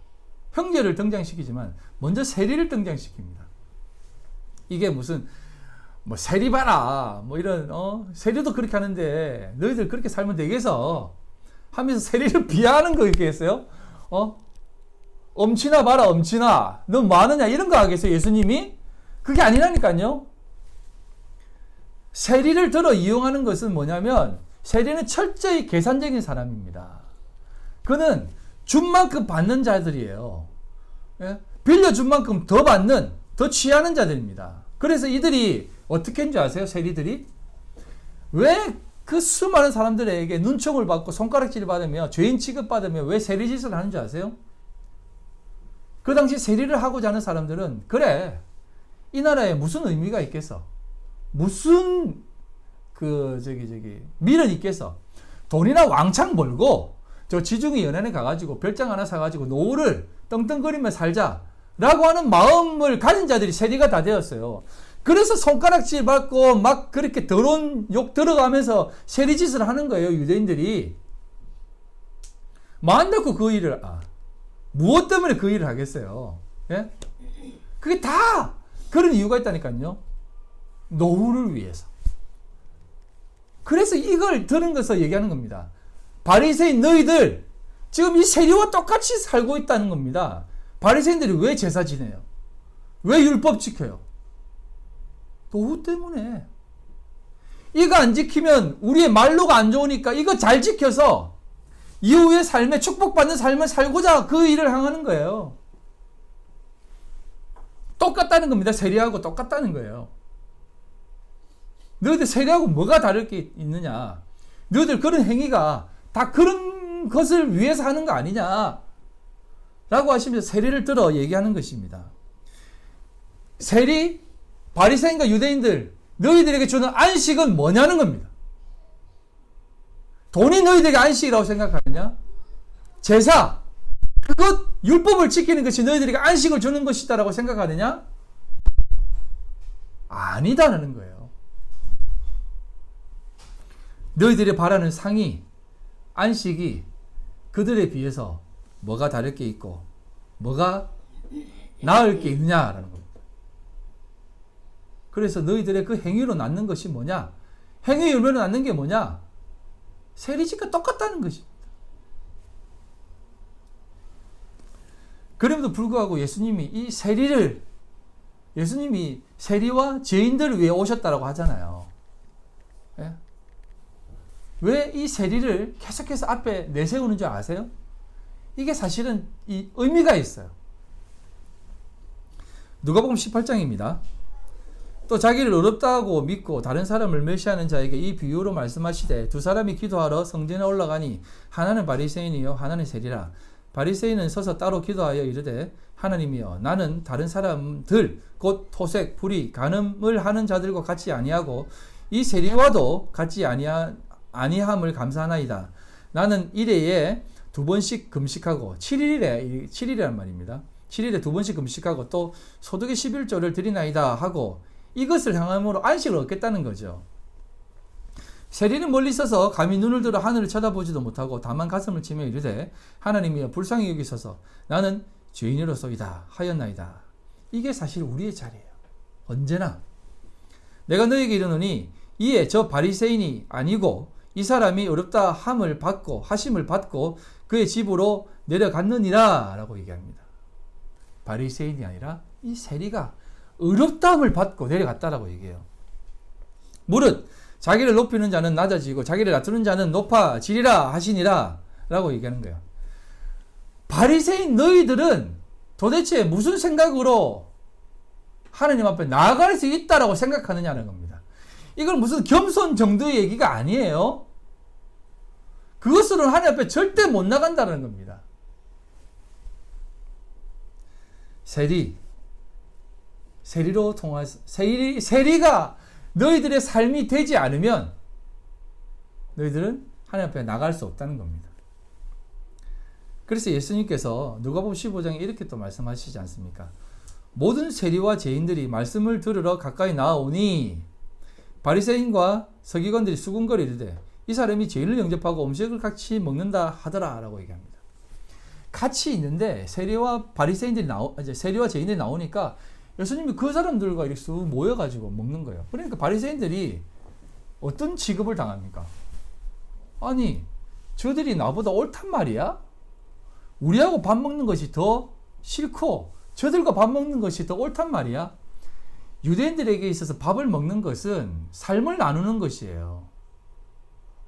형제를 등장시키지만 먼저 세리를 등장시킵니다. 이게 무슨 뭐 세리 봐라 뭐 이런 세리도 그렇게 하는데 너희들 그렇게 살면 되겠어 하면서 세리를 비하하는 거겠어요? 엄친아 봐라 엄친아 너 뭐 하느냐 이런 거 하겠어요 예수님이? 그게 아니라니까요. 세리를 들어 이용하는 것은 뭐냐면 세리는 철저히 계산적인 사람입니다. 그는 준 만큼 받는 자들이에요. 예? 빌려준 만큼 더 받는 더 취하는 자들입니다. 그래서 이들이 어떻게 했는지 아세요? 세리들이 왜 그 수많은 사람들에게 눈총을 받고 손가락질을 받으며 죄인 취급받으며 왜 세리짓을 하는 줄 아세요? 그 당시 세리를 하고자 하는 사람들은 그래 이 나라에 무슨 의미가 있겠어? 무슨 미련이 있겠어? 돈이나 왕창 벌고 저 지중해 연안에 가가지고 별장 하나 사가지고 노후를 떵떵거리며 살자라고 하는 마음을 가진 자들이 세리가 다 되었어요. 그래서 손가락질 받고 막 그렇게 더러운 욕 들어가면서 세리짓을 하는 거예요. 유대인들이. 마음놓고 그 일을 무엇 때문에 그 일을 하겠어요? 예? 그게 다 그런 이유가 있다니까요. 노후를 위해서. 그래서 이걸 들은 것을 얘기하는 겁니다. 바리새인 너희들 지금 이 세리와 똑같이 살고 있다는 겁니다. 바리새인들이 왜 제사 지내요? 왜 율법 지켜요? 노후 때문에. 이거 안 지키면 우리의 말로가 안 좋으니까 이거 잘 지켜서 이후의 삶에 축복받는 삶을 살고자 그 일을 향하는 거예요. 똑같다는 겁니다. 세리하고 똑같다는 거예요. 너희들 세리하고 뭐가 다를 게 있느냐? 너희들 그런 행위가 다 그런 것을 위해서 하는 거 아니냐? 라고 하시면서 세리를 들어 얘기하는 것입니다. 세리, 바리새인과 유대인들, 너희들에게 주는 안식은 뭐냐는 겁니다. 돈이 너희들에게 안식이라고 생각하느냐? 제사, 그것 율법을 지키는 것이 너희들에게 안식을 주는 것이다라고 생각하느냐? 아니다라는 거예요. 너희들이 바라는 상이, 안식이 그들에 비해서 뭐가 다를 게 있고 뭐가 나을 게 있느냐라는 겁니다. 그래서 너희들의 그 행위로 낳는 것이 뭐냐? 행위 열매로 낳는 게 뭐냐? 세리짓과 똑같다는 것입니다. 그럼에도 불구하고 예수님이 세리와 죄인들을 위해 오셨다라고 하잖아요. 예? 왜 이 세리를 계속해서 앞에 내세우는 줄 아세요? 이게 사실은 이 의미가 있어요. 누가복음 18장입니다. 또 자기를 어렵다고 믿고 다른 사람을 멸시하는 자에게 이 비유로 말씀하시되 두 사람이 기도하러 성전에 올라가니 하나는 바리새인이요 하나는 세리라. 바리새인은 서서 따로 기도하여 이르되 하나님이여 나는 다른 사람들 곧 토색, 불의, 간음을 하는 자들과 같이 아니하고 이 세리와도 같이 아니함을 감사하나이다. 나는 일회에 2번씩 금식하고 7일이란 말입니다. 7일에 2번씩 금식하고 또 소득의 11조를 드리나이다 하고 이것을 향함으로 안식을 얻겠다는 거죠. 세리는 멀리 있어서 감히 눈을 들어 하늘을 쳐다보지도 못하고 다만 가슴을 치며 이르되 하나님이여 불쌍히 여기소서 나는 죄인으로소이다 하였나이다. 이게 사실 우리의 자리예요. 언제나 내가 너에게 이르노니 이에 저 바리새인이 아니고 이 사람이 어렵다 하심을 받고 그의 집으로 내려갔느니라 라고 얘기합니다. 바리새인이 아니라 이 세리가 어렵다함을 받고 내려갔다라고 얘기해요. 무릇 자기를 높이는 자는 낮아지고 자기를 낮추는 자는 높아지리라 하시니라 라고 얘기하는 거예요. 바리새인 너희들은 도대체 무슨 생각으로 하나님 앞에 나아갈 수 있다라고 생각하느냐는 겁니다. 이건 무슨 겸손 정도의 얘기가 아니에요. 그것으로는 하나님 앞에 절대 못 나간다는 겁니다. 세리로 통해서 세리가 너희들의 삶이 되지 않으면 너희들은 하나님 앞에 나갈 수 없다는 겁니다. 그래서 예수님께서 누가복음 15장에 이렇게 또 말씀하시지 않습니까? 모든 세리와 죄인들이 말씀을 들으러 가까이 나아오니 바리새인과 서기관들이 수군거리되 이 사람이 죄인을 영접하고 음식을 같이 먹는다 하더라 라고 얘기합니다. 같이 있는데 세리와 죄인들이 나오니까 예수님이 그 사람들과 이렇게 쑥 모여가지고 먹는 거예요. 그러니까 바리새인들이 어떤 취급을 당합니까? 아니, 저들이 나보다 옳단 말이야? 우리하고 밥 먹는 것이 더 싫고 저들과 밥 먹는 것이 더 옳단 말이야? 유대인들에게 있어서 밥을 먹는 것은 삶을 나누는 것이에요.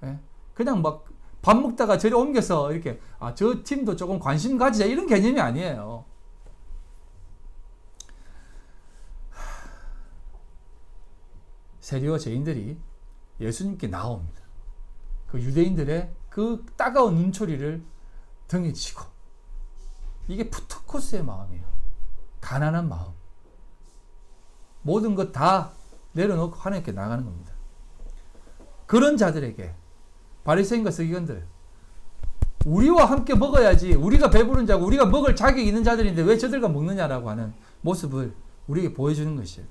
예? 그냥 막 밥 먹다가 저리 옮겨서 이렇게 저 팀도 조금 관심 가지자 이런 개념이 아니에요. 세리와 죄인들이 예수님께 나옵니다. 그 유대인들의 그 따가운 눈초리를 등에 지고 이게 푸트코스의 마음이에요. 가난한 마음. 모든 것 다 내려놓고 하나님께 나가는 겁니다. 그런 자들에게 바리새인과 서기관들 우리와 함께 먹어야지 우리가 배부른 자고 우리가 먹을 자격이 있는 자들인데 왜 저들과 먹느냐라고 하는 모습을 우리에게 보여주는 것이에요.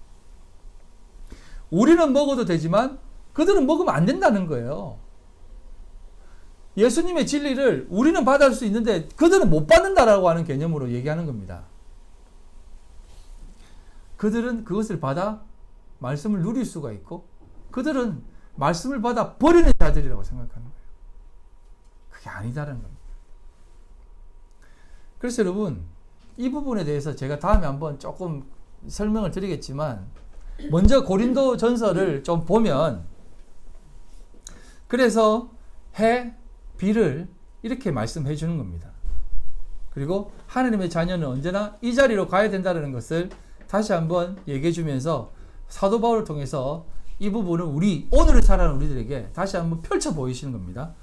우리는 먹어도 되지만 그들은 먹으면 안 된다는 거예요. 예수님의 진리를 우리는 받을 수 있는데 그들은 못 받는다라고 하는 개념으로 얘기하는 겁니다. 그들은 그것을 받아 말씀을 누릴 수가 있고 그들은 말씀을 받아 버리는 자들이라고 생각하는 거예요. 그게 아니다라는 겁니다. 그래서 여러분 이 부분에 대해서 제가 다음에 한번 조금 설명을 드리겠지만 먼저 고린도 전서를 좀 보면 그래서 해, 비를 이렇게 말씀해 주는 겁니다. 그리고 하나님의 자녀는 언제나 이 자리로 가야 된다는 것을 다시 한번 얘기해 주면서 사도 바울을 통해서 이 부분을 오늘을 살아가는 우리들에게 다시 한번 펼쳐 보이시는 겁니다.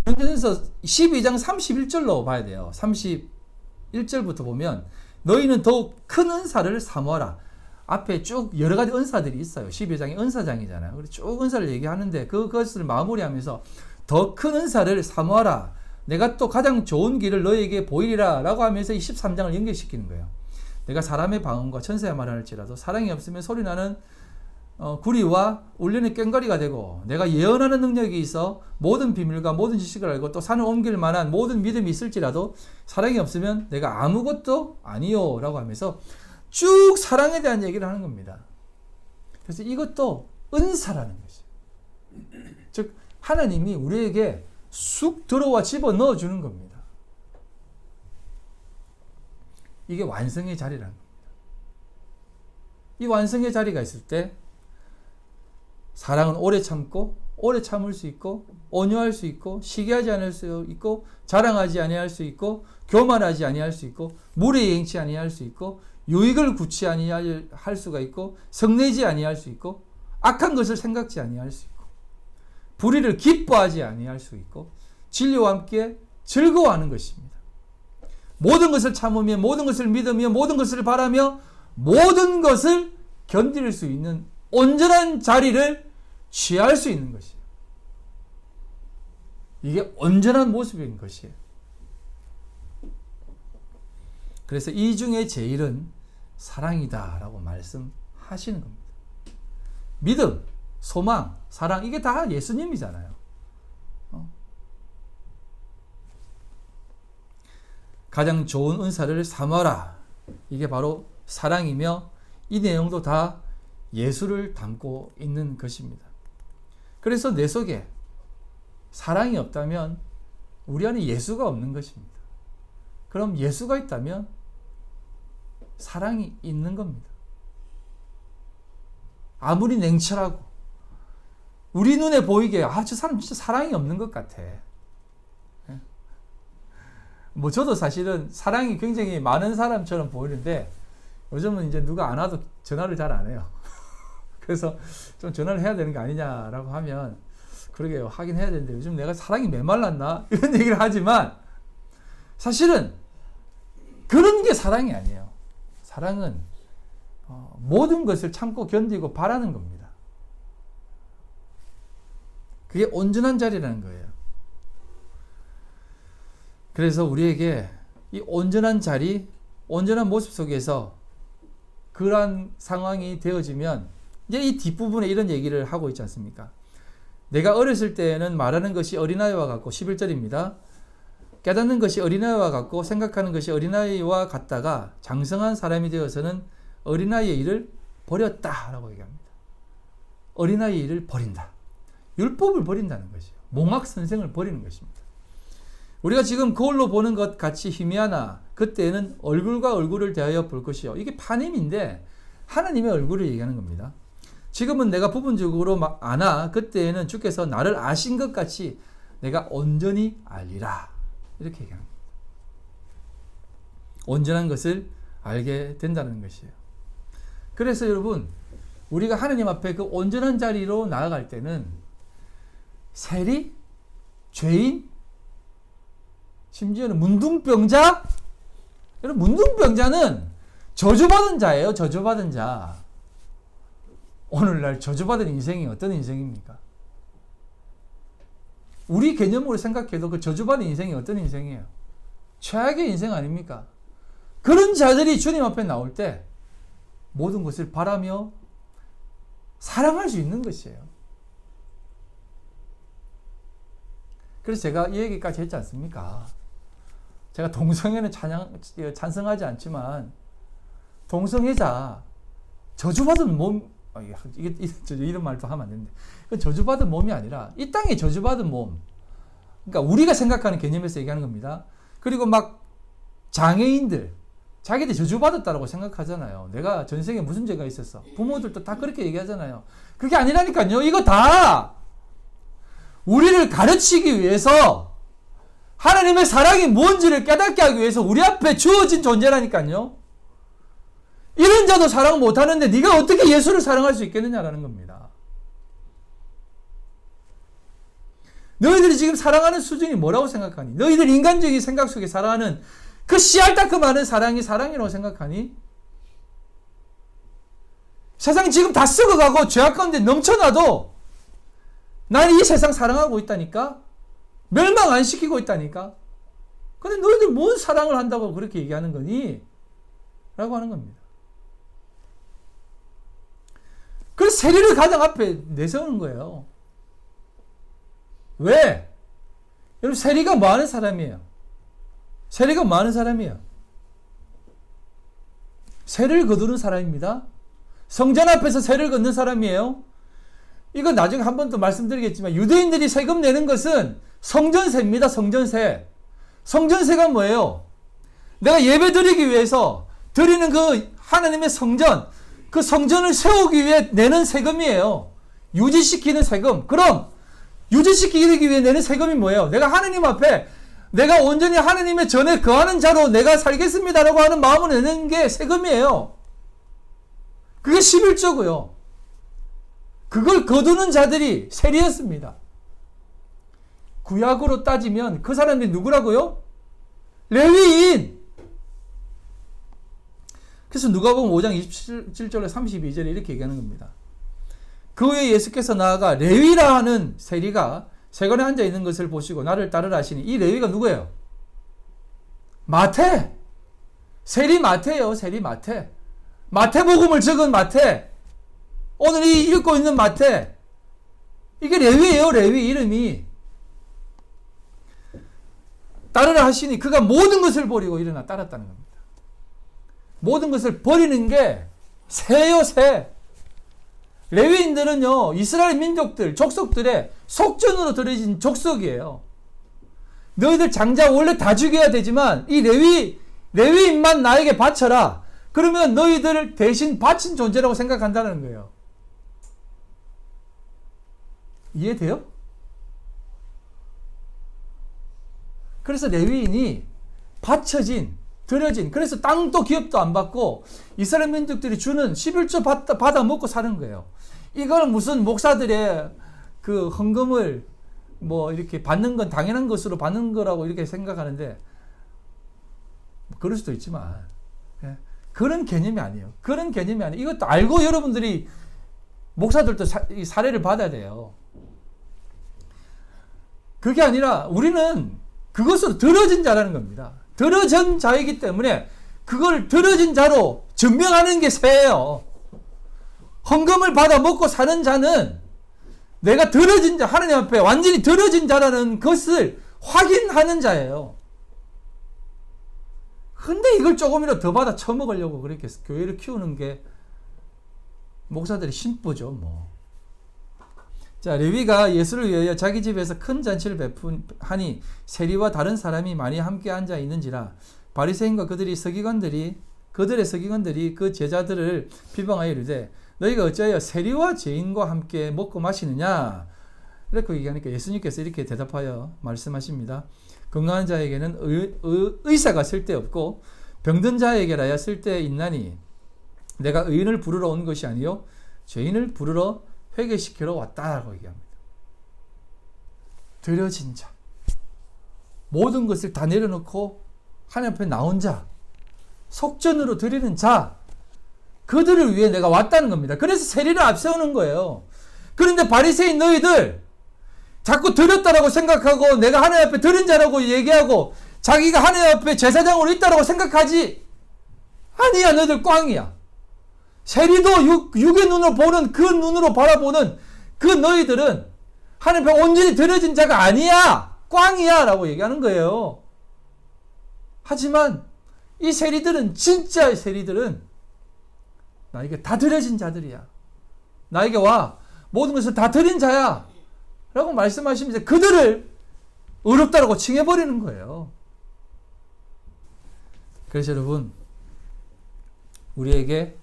고린도전서 12장 31절로 봐야 돼요. 31절부터 보면 너희는 더욱 큰 은사를 사모하라. 앞에 쭉 여러 가지 은사들이 있어요. 12장이 은사장이잖아요. 그래서 쭉 은사를 얘기하는데 그것을 마무리하면서 더 큰 은사를 사모하라. 내가 또 가장 좋은 길을 너에게 보이리라 라고 하면서 이 13장을 연결시키는 거예요. 내가 사람의 방언과 천사의 말을 할지라도 사랑이 없으면 소리나는 구리와 울리는 꽹과리가 되고 내가 예언하는 능력이 있어 모든 비밀과 모든 지식을 알고 또 산을 옮길 만한 모든 믿음이 있을지라도 사랑이 없으면 내가 아무것도 아니요 라고 하면서 쭉 사랑에 대한 얘기를 하는 겁니다. 그래서 이것도 은사라는 것이에요. 즉 하나님이 우리에게 쑥 들어와 집어넣어 주는 겁니다. 이게 완성의 자리라는 겁니다. 이 완성의 자리가 있을 때 사랑은 오래 참고 오래 참을 수 있고 온유할 수 있고 시기하지 않을 수 있고 자랑하지 아니할 수 있고 교만하지 아니할 수 있고 물에 행치 아니할 수 있고 유익을 구치 아니할 수가 있고 성내지 아니할 수 있고 악한 것을 생각지 아니할 수 있고 불의를 기뻐하지 아니할 수 있고 진리와 함께 즐거워하는 것입니다. 모든 것을 참으며 모든 것을 믿으며 모든 것을 바라며 모든 것을 견딜 수 있는 온전한 자리를 취할 수 있는 것이에요. 이게 온전한 모습인 것이에요. 그래서 이 중에 제일은 사랑이다라고 말씀하시는 겁니다. 믿음, 소망, 사랑 이게 다 예수님이잖아요. 가장 좋은 은사를 삼아라. 이게 바로 사랑이며 이 내용도 다 예수를 담고 있는 것입니다. 그래서 내 속에 사랑이 없다면 우리 안에 예수가 없는 것입니다. 그럼 예수가 있다면 사랑이 있는 겁니다. 아무리 냉철하고 우리 눈에 보이게 저 사람 진짜 사랑이 없는 것 같아. 뭐 저도 사실은 사랑이 굉장히 많은 사람처럼 보이는데 요즘은 이제 누가 안 와도 전화를 잘 안 해요. 그래서 좀 전화를 해야 되는 게 아니냐라고 하면 그러게요. 하긴 해야 되는데 요즘 내가 사랑이 메말랐나? 이런 얘기를 하지만 사실은 그런 게 사랑이 아니에요. 사랑은 모든 것을 참고 견디고 바라는 겁니다. 그게 온전한 자리라는 거예요. 그래서 우리에게 이 온전한 자리, 온전한 모습 속에서 그러한 상황이 되어지면 이제 이 뒷부분에 이런 얘기를 하고 있지 않습니까? 내가 어렸을 때에는 말하는 것이 어린아이와 같고 11절입니다. 깨닫는 것이 어린아이와 같고 생각하는 것이 어린아이와 같다가 장성한 사람이 되어서는 어린아이의 일을 버렸다라고 얘기합니다. 어린아이의 일을 버린다. 율법을 버린다는 것이에요. 몽학선생을 버리는 것입니다. 우리가 지금 거울로 보는 것 같이 희미하나 그때에는 얼굴과 얼굴을 대하여 볼 것이요. 이게 파님인데 하나님의 얼굴을 얘기하는 겁니다. 지금은 내가 부분적으로 아나 그때에는 주께서 나를 아신 것 같이 내가 온전히 알리라. 이렇게 얘기합니다. 온전한 것을 알게 된다는 것이에요. 그래서 여러분 우리가 하나님 앞에 그 온전한 자리로 나아갈 때는 세리, 죄인, 심지어는 문둥병자? 여러분 문둥병자는 저주받은 자예요. 저주받은 자. 오늘날 저주받은 인생이 어떤 인생입니까? 우리 개념으로 생각해도 그 저주받은 인생이 어떤 인생이에요? 최악의 인생 아닙니까? 그런 자들이 주님 앞에 나올 때 모든 것을 바라며 사랑할 수 있는 것이에요. 그래서 제가 이 얘기까지 했지 않습니까? 제가 동성애는 찬성하지 않지만 동성애자 저주받은 몸, 이런 말도 하면 안 되는데 그 저주받은 몸이 아니라 이 땅에 저주받은 몸, 그러니까 우리가 생각하는 개념에서 얘기하는 겁니다. 그리고 막 장애인들 자기들 저주받았다라고 생각하잖아요. 내가 전생에 무슨 죄가 있었어. 부모들도 다 그렇게 얘기하잖아요. 그게 아니라니까요. 이거 다 우리를 가르치기 위해서 하나님의 사랑이 뭔지를 깨닫게 하기 위해서 우리 앞에 주어진 존재라니까요. 이런 자도 사랑 못하는데 네가 어떻게 예수를 사랑할 수 있겠느냐라는 겁니다. 너희들이 지금 사랑하는 수준이 뭐라고 생각하니? 너희들 인간적인 생각 속에 살아가는 그 씨알따그 많은 사랑이 사랑이라고 생각하니? 세상 지금 다 썩어가고 죄악 가운데 넘쳐나도 나는 이 세상 사랑하고 있다니까? 멸망 안 시키고 있다니까? 근데 너희들 뭔 사랑을 한다고 그렇게 얘기하는 거니? 라고 하는 겁니다. 그래서 세리를 가장 앞에 내세우는 거예요. 왜? 여러분 세리가 뭐 하는 사람이에요? 세리가 뭐 하는 사람이에요? 세를 거두는 사람입니다. 성전 앞에서 세를 걷는 사람이에요. 이건 나중에 한 번 더 말씀드리겠지만 유대인들이 세금 내는 것은 성전세입니다. 성전세. 성전세가 뭐예요? 내가 예배 드리기 위해서 드리는 그 하나님의 성전, 그 성전을 세우기 위해 내는 세금이에요. 유지시키는 세금. 그럼 유지시키기 위해 내는 세금이 뭐예요? 내가 하나님 앞에 내가 온전히 하나님의 전에 거하는 자로 내가 살겠습니다라고 하는 마음을 내는 게 세금이에요. 그게 11조고요. 그걸 거두는 자들이 세리였습니다. 구약으로 따지면 그 사람들이 누구라고요? 레위인. 그래서 누가복음 5장 27절에 32절에 이렇게 얘기하는 겁니다. 그 후에 예수께서 나아가 레위라 하는 세리가 세관에 앉아 있는 것을 보시고 나를 따르라 하시니, 이 레위가 누구예요? 마태. 세리 마태예요. 세리 마태. 마태복음을 적은 마태. 오늘 이 읽고 있는 마태. 이게 레위예요. 레위 이름이. 따르라 하시니 그가 모든 것을 버리고 일어나 따랐다는 겁니다. 모든 것을 버리는 게 새요, 새. 레위인들은요, 이스라엘 민족들, 족속들의 속전으로 들여진 족속이에요. 너희들 장자 원래 다 죽여야 되지만, 이 레위인만 나에게 바쳐라. 그러면 너희들을 대신 바친 존재라고 생각한다는 거예요. 이해돼요? 그래서 레위인이 바쳐진, 들여진, 그래서 땅도 기업도 안 받고 이스라엘 민족들이 주는 11조 받아 먹고 사는 거예요. 이거는 무슨 목사들의 그 헌금을 뭐 이렇게 받는 건 당연한 것으로 받는 거라고 이렇게 생각하는데, 그럴 수도 있지만, 그런 개념이 아니에요. 그런 개념이 아니에요. 이것도 알고 여러분들이 목사들도 사례를 받아야 돼요. 그게 아니라 우리는 그것으로 들어진 자라는 겁니다. 들어진 자이기 때문에 그걸 들어진 자로 증명하는 게 세예요. 헌금을 받아 먹고 사는 자는 내가 들어진 자, 하나님 앞에 완전히 들어진 자라는 것을 확인하는 자예요. 근데 이걸 조금이라도 더 받아 처먹으려고 그렇게 교회를 키우는 게 목사들의 심보죠, 뭐. 자, 레위가 예수를 위하여 자기 집에서 큰 잔치를 베푼하니 세리와 다른 사람이 많이 함께 앉아 있는지라 바리새인과 그들의 서기관들이 그 제자들을 비방하여 이르되 너희가 어찌하여 세리와 죄인과 함께 먹고 마시느냐? 이렇게 얘기하니까 예수님께서 이렇게 대답하여 말씀하십니다. 건강한 자에게는 의사가 쓸데없고 병든 자에게라야 쓸데있나니 내가 의인을 부르러 온 것이 아니요 죄인을 부르러 회개시키러 왔다라고 얘기합니다. 들여진 자, 모든 것을 다 내려놓고 하나님 앞에 나온 자, 속전으로 드리는 자, 그들을 위해 내가 왔다는 겁니다. 그래서 세리를 앞세우는 거예요. 그런데 바리새인 너희들 자꾸 드렸다라고 생각하고 내가 하나님 앞에 드린 자라고 얘기하고 자기가 하나님 앞에 제사장으로 있다라고 생각하지 아니야. 너희들 꽝이야. 세리도 육의 눈으로 보는 그 눈으로 바라보는 그 너희들은 하나님 앞에 온전히 드려진 자가 아니야. 꽝이야 라고 얘기하는 거예요. 하지만 이 세리들은, 진짜 세리들은 나에게 다 드려진 자들이야. 나에게 와. 모든 것을 다 드린 자야. 라고 말씀하시면서 그들을 의롭다라고 칭해버리는 거예요. 그래서 여러분, 우리에게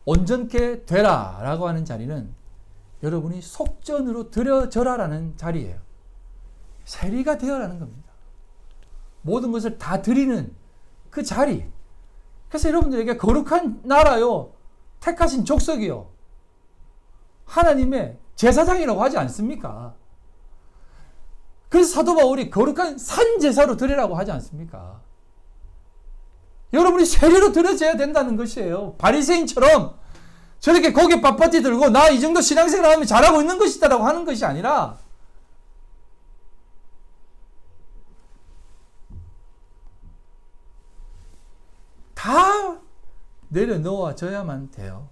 온전케 되라 라고 하는 자리는 여러분이 속전으로 드려져라라는 자리예요. 세리가 되어라는 겁니다. 모든 것을 다 드리는 그 자리. 그래서 여러분들에게 거룩한 나라요, 택하신 족속이요, 하나님의 제사장이라고 하지 않습니까? 그래서 사도 바울이 거룩한 산제사로 드리라고 하지 않습니까? 여러분이 세리로 드려져야 된다는 것이에요. 바리새인처럼 저렇게 고개 빳빳이 들고 나 이 정도 신앙생활 하면 잘하고 있는 것이다라고 하는 것이 아니라 다 내려놓아져야만 돼요.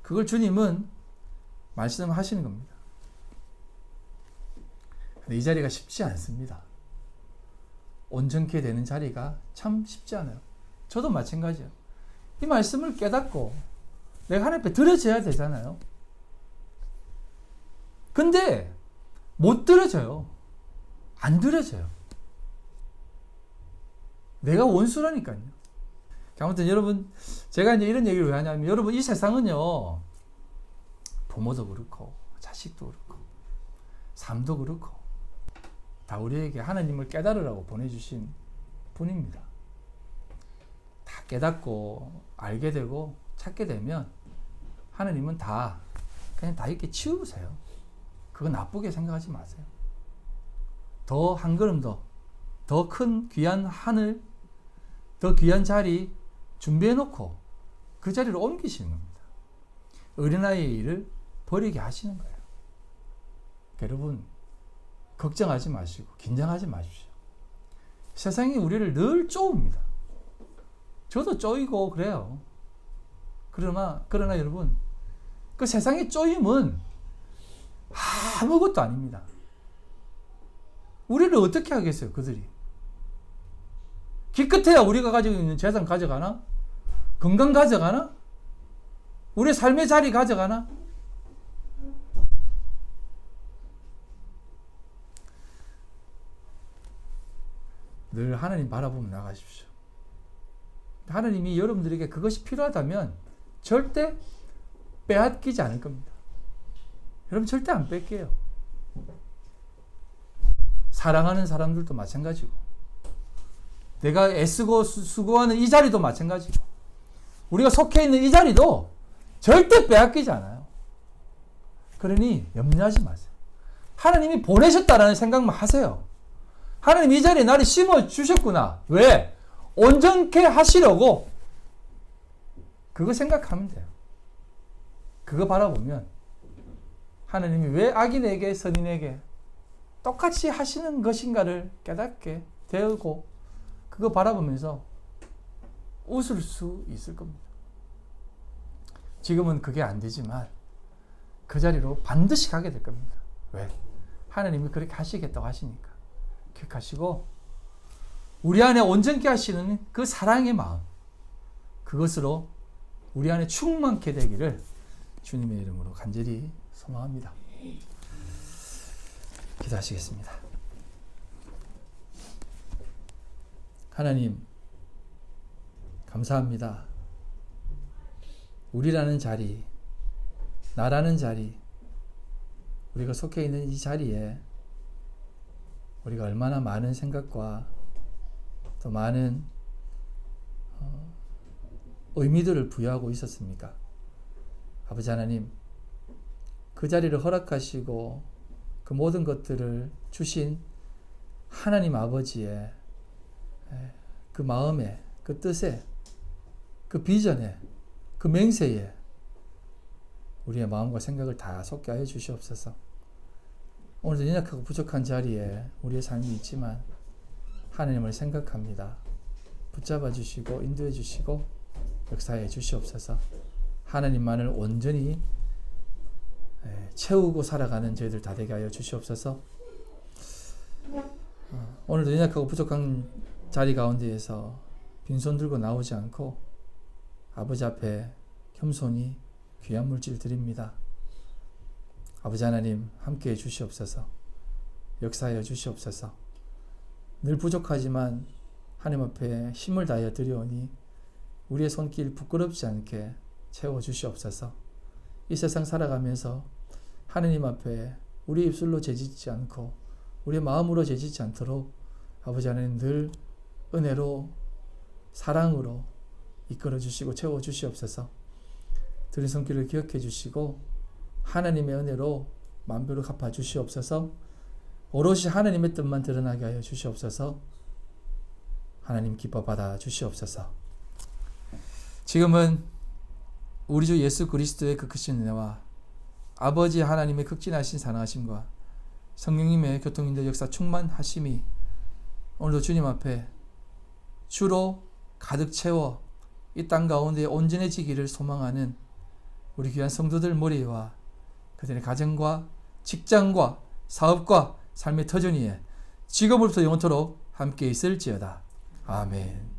그걸 주님은 말씀하시는 겁니다. 근데 이 자리가 쉽지 않습니다. 온전케 되는 자리가 참 쉽지 않아요. 저도 마찬가지예요. 이 말씀을 깨닫고 내가 하나님 앞에 드려져야 되잖아요. 근데 못 드려져요. 안 드려져요. 내가 원수라니까요. 아무튼 여러분, 제가 이제 이런 얘기를 왜 하냐면, 여러분 이 세상은요, 부모도 그렇고 자식도 그렇고 삶도 그렇고 다 우리에게 하나님을 깨달으라고 보내주신 분입니다. 다 깨닫고 알게 되고 찾게 되면 하나님은 그냥 다 이렇게 치우세요. 그거 나쁘게 생각하지 마세요. 더 한 걸음 더 큰 귀한 하늘, 더 귀한 자리 준비해놓고 그 자리로 옮기시는 겁니다. 어린아이의 일을 버리게 하시는 거예요. 여러분, 걱정하지 마시고 긴장하지 마십시오. 세상이 우리를 늘 쪼웁니다. 저도 쪼이고 그래요. 그러나 여러분, 그 세상의 쪼임은 아무것도 아닙니다. 우리를 어떻게 하겠어요, 그들이? 기껏해야 우리가 가지고 있는 재산 가져가나? 건강 가져가나? 우리의 삶의 자리 가져가나? 늘 하나님 바라보며 나가십시오. 하나님이 여러분들에게 그것이 필요하다면 절대 빼앗기지 않을 겁니다. 여러분 절대 안 뺄게요. 사랑하는 사람들도 마찬가지고, 내가 애쓰고 수고하는 이 자리도 마찬가지고, 우리가 속해 있는 이 자리도 절대 빼앗기지 않아요. 그러니 염려하지 마세요. 하나님이 보내셨다라는 생각만 하세요. 하나님 이 자리에 나를 심어주셨구나. 왜? 온전케 하시려고. 그거 생각하면 돼요. 그거 바라보면 하나님이 왜 악인에게 선인에게 똑같이 하시는 것인가를 깨닫게 되고, 그거 바라보면서 웃을 수 있을 겁니다. 지금은 그게 안 되지만 그 자리로 반드시 가게 될 겁니다. 왜? 하나님이 그렇게 하시겠다고 하시니까. 기억하시고, 우리 안에 온전케 하시는 그 사랑의 마음, 그것으로 우리 안에 충만케 되기를 주님의 이름으로 간절히 소망합니다. 기도하시겠습니다. 하나님, 감사합니다. 우리라는 자리, 나라는 자리, 우리가 속해 있는 이 자리에 우리가 얼마나 많은 생각과 또 많은 의미들을 부여하고 있었습니까? 아버지 하나님, 그 자리를 허락하시고 그 모든 것들을 주신 하나님 아버지의 그 마음에, 그 뜻에, 그 비전에, 그 맹세에 우리의 마음과 생각을 다 쏟게 하여 주시옵소서. 오늘도 연약하고 부족한 자리에 우리의 삶이 있지만 하나님을 생각합니다. 붙잡아 주시고 인도해 주시고 역사해 주시옵소서. 하나님만을 온전히 채우고 살아가는 저희들 다 되게 하여 주시옵소서. 오늘도 연약하고 부족한 자리 가운데에서 빈손 들고 나오지 않고 아버지 앞에 겸손히 귀한 물질 드립니다. 아버지 하나님 함께해 주시옵소서. 역사하여 주시옵소서. 늘 부족하지만 하나님 앞에 힘을 다하여 드려오니 우리의 손길 부끄럽지 않게 채워 주시옵소서. 이 세상 살아가면서 하나님 앞에 우리 입술로 재짓지 않고 우리의 마음으로 재짓지 않도록 아버지 하나님 늘 은혜로 사랑으로 이끌어 주시고 채워 주시옵소서. 드린 손길을 기억해 주시고 하나님의 은혜로 만배로 갚아 주시옵소서. 오롯이 하나님의 뜻만 드러나게 하여 주시옵소서. 하나님 기뻐 받아 주시옵소서. 지금은 우리 주 예수 그리스도의 그 크신 은혜와 아버지 하나님의 극진하신 사랑하심과 성령님의 교통인도 역사 충만하심이 오늘도 주님 앞에 주로 가득 채워 이 땅 가운데 온전해지기를 소망하는 우리 귀한 성도들 머리와 그들의 가정과 직장과 사업과 삶의 터전 위에 지금부터 영원토록 함께 있을지어다. 아멘.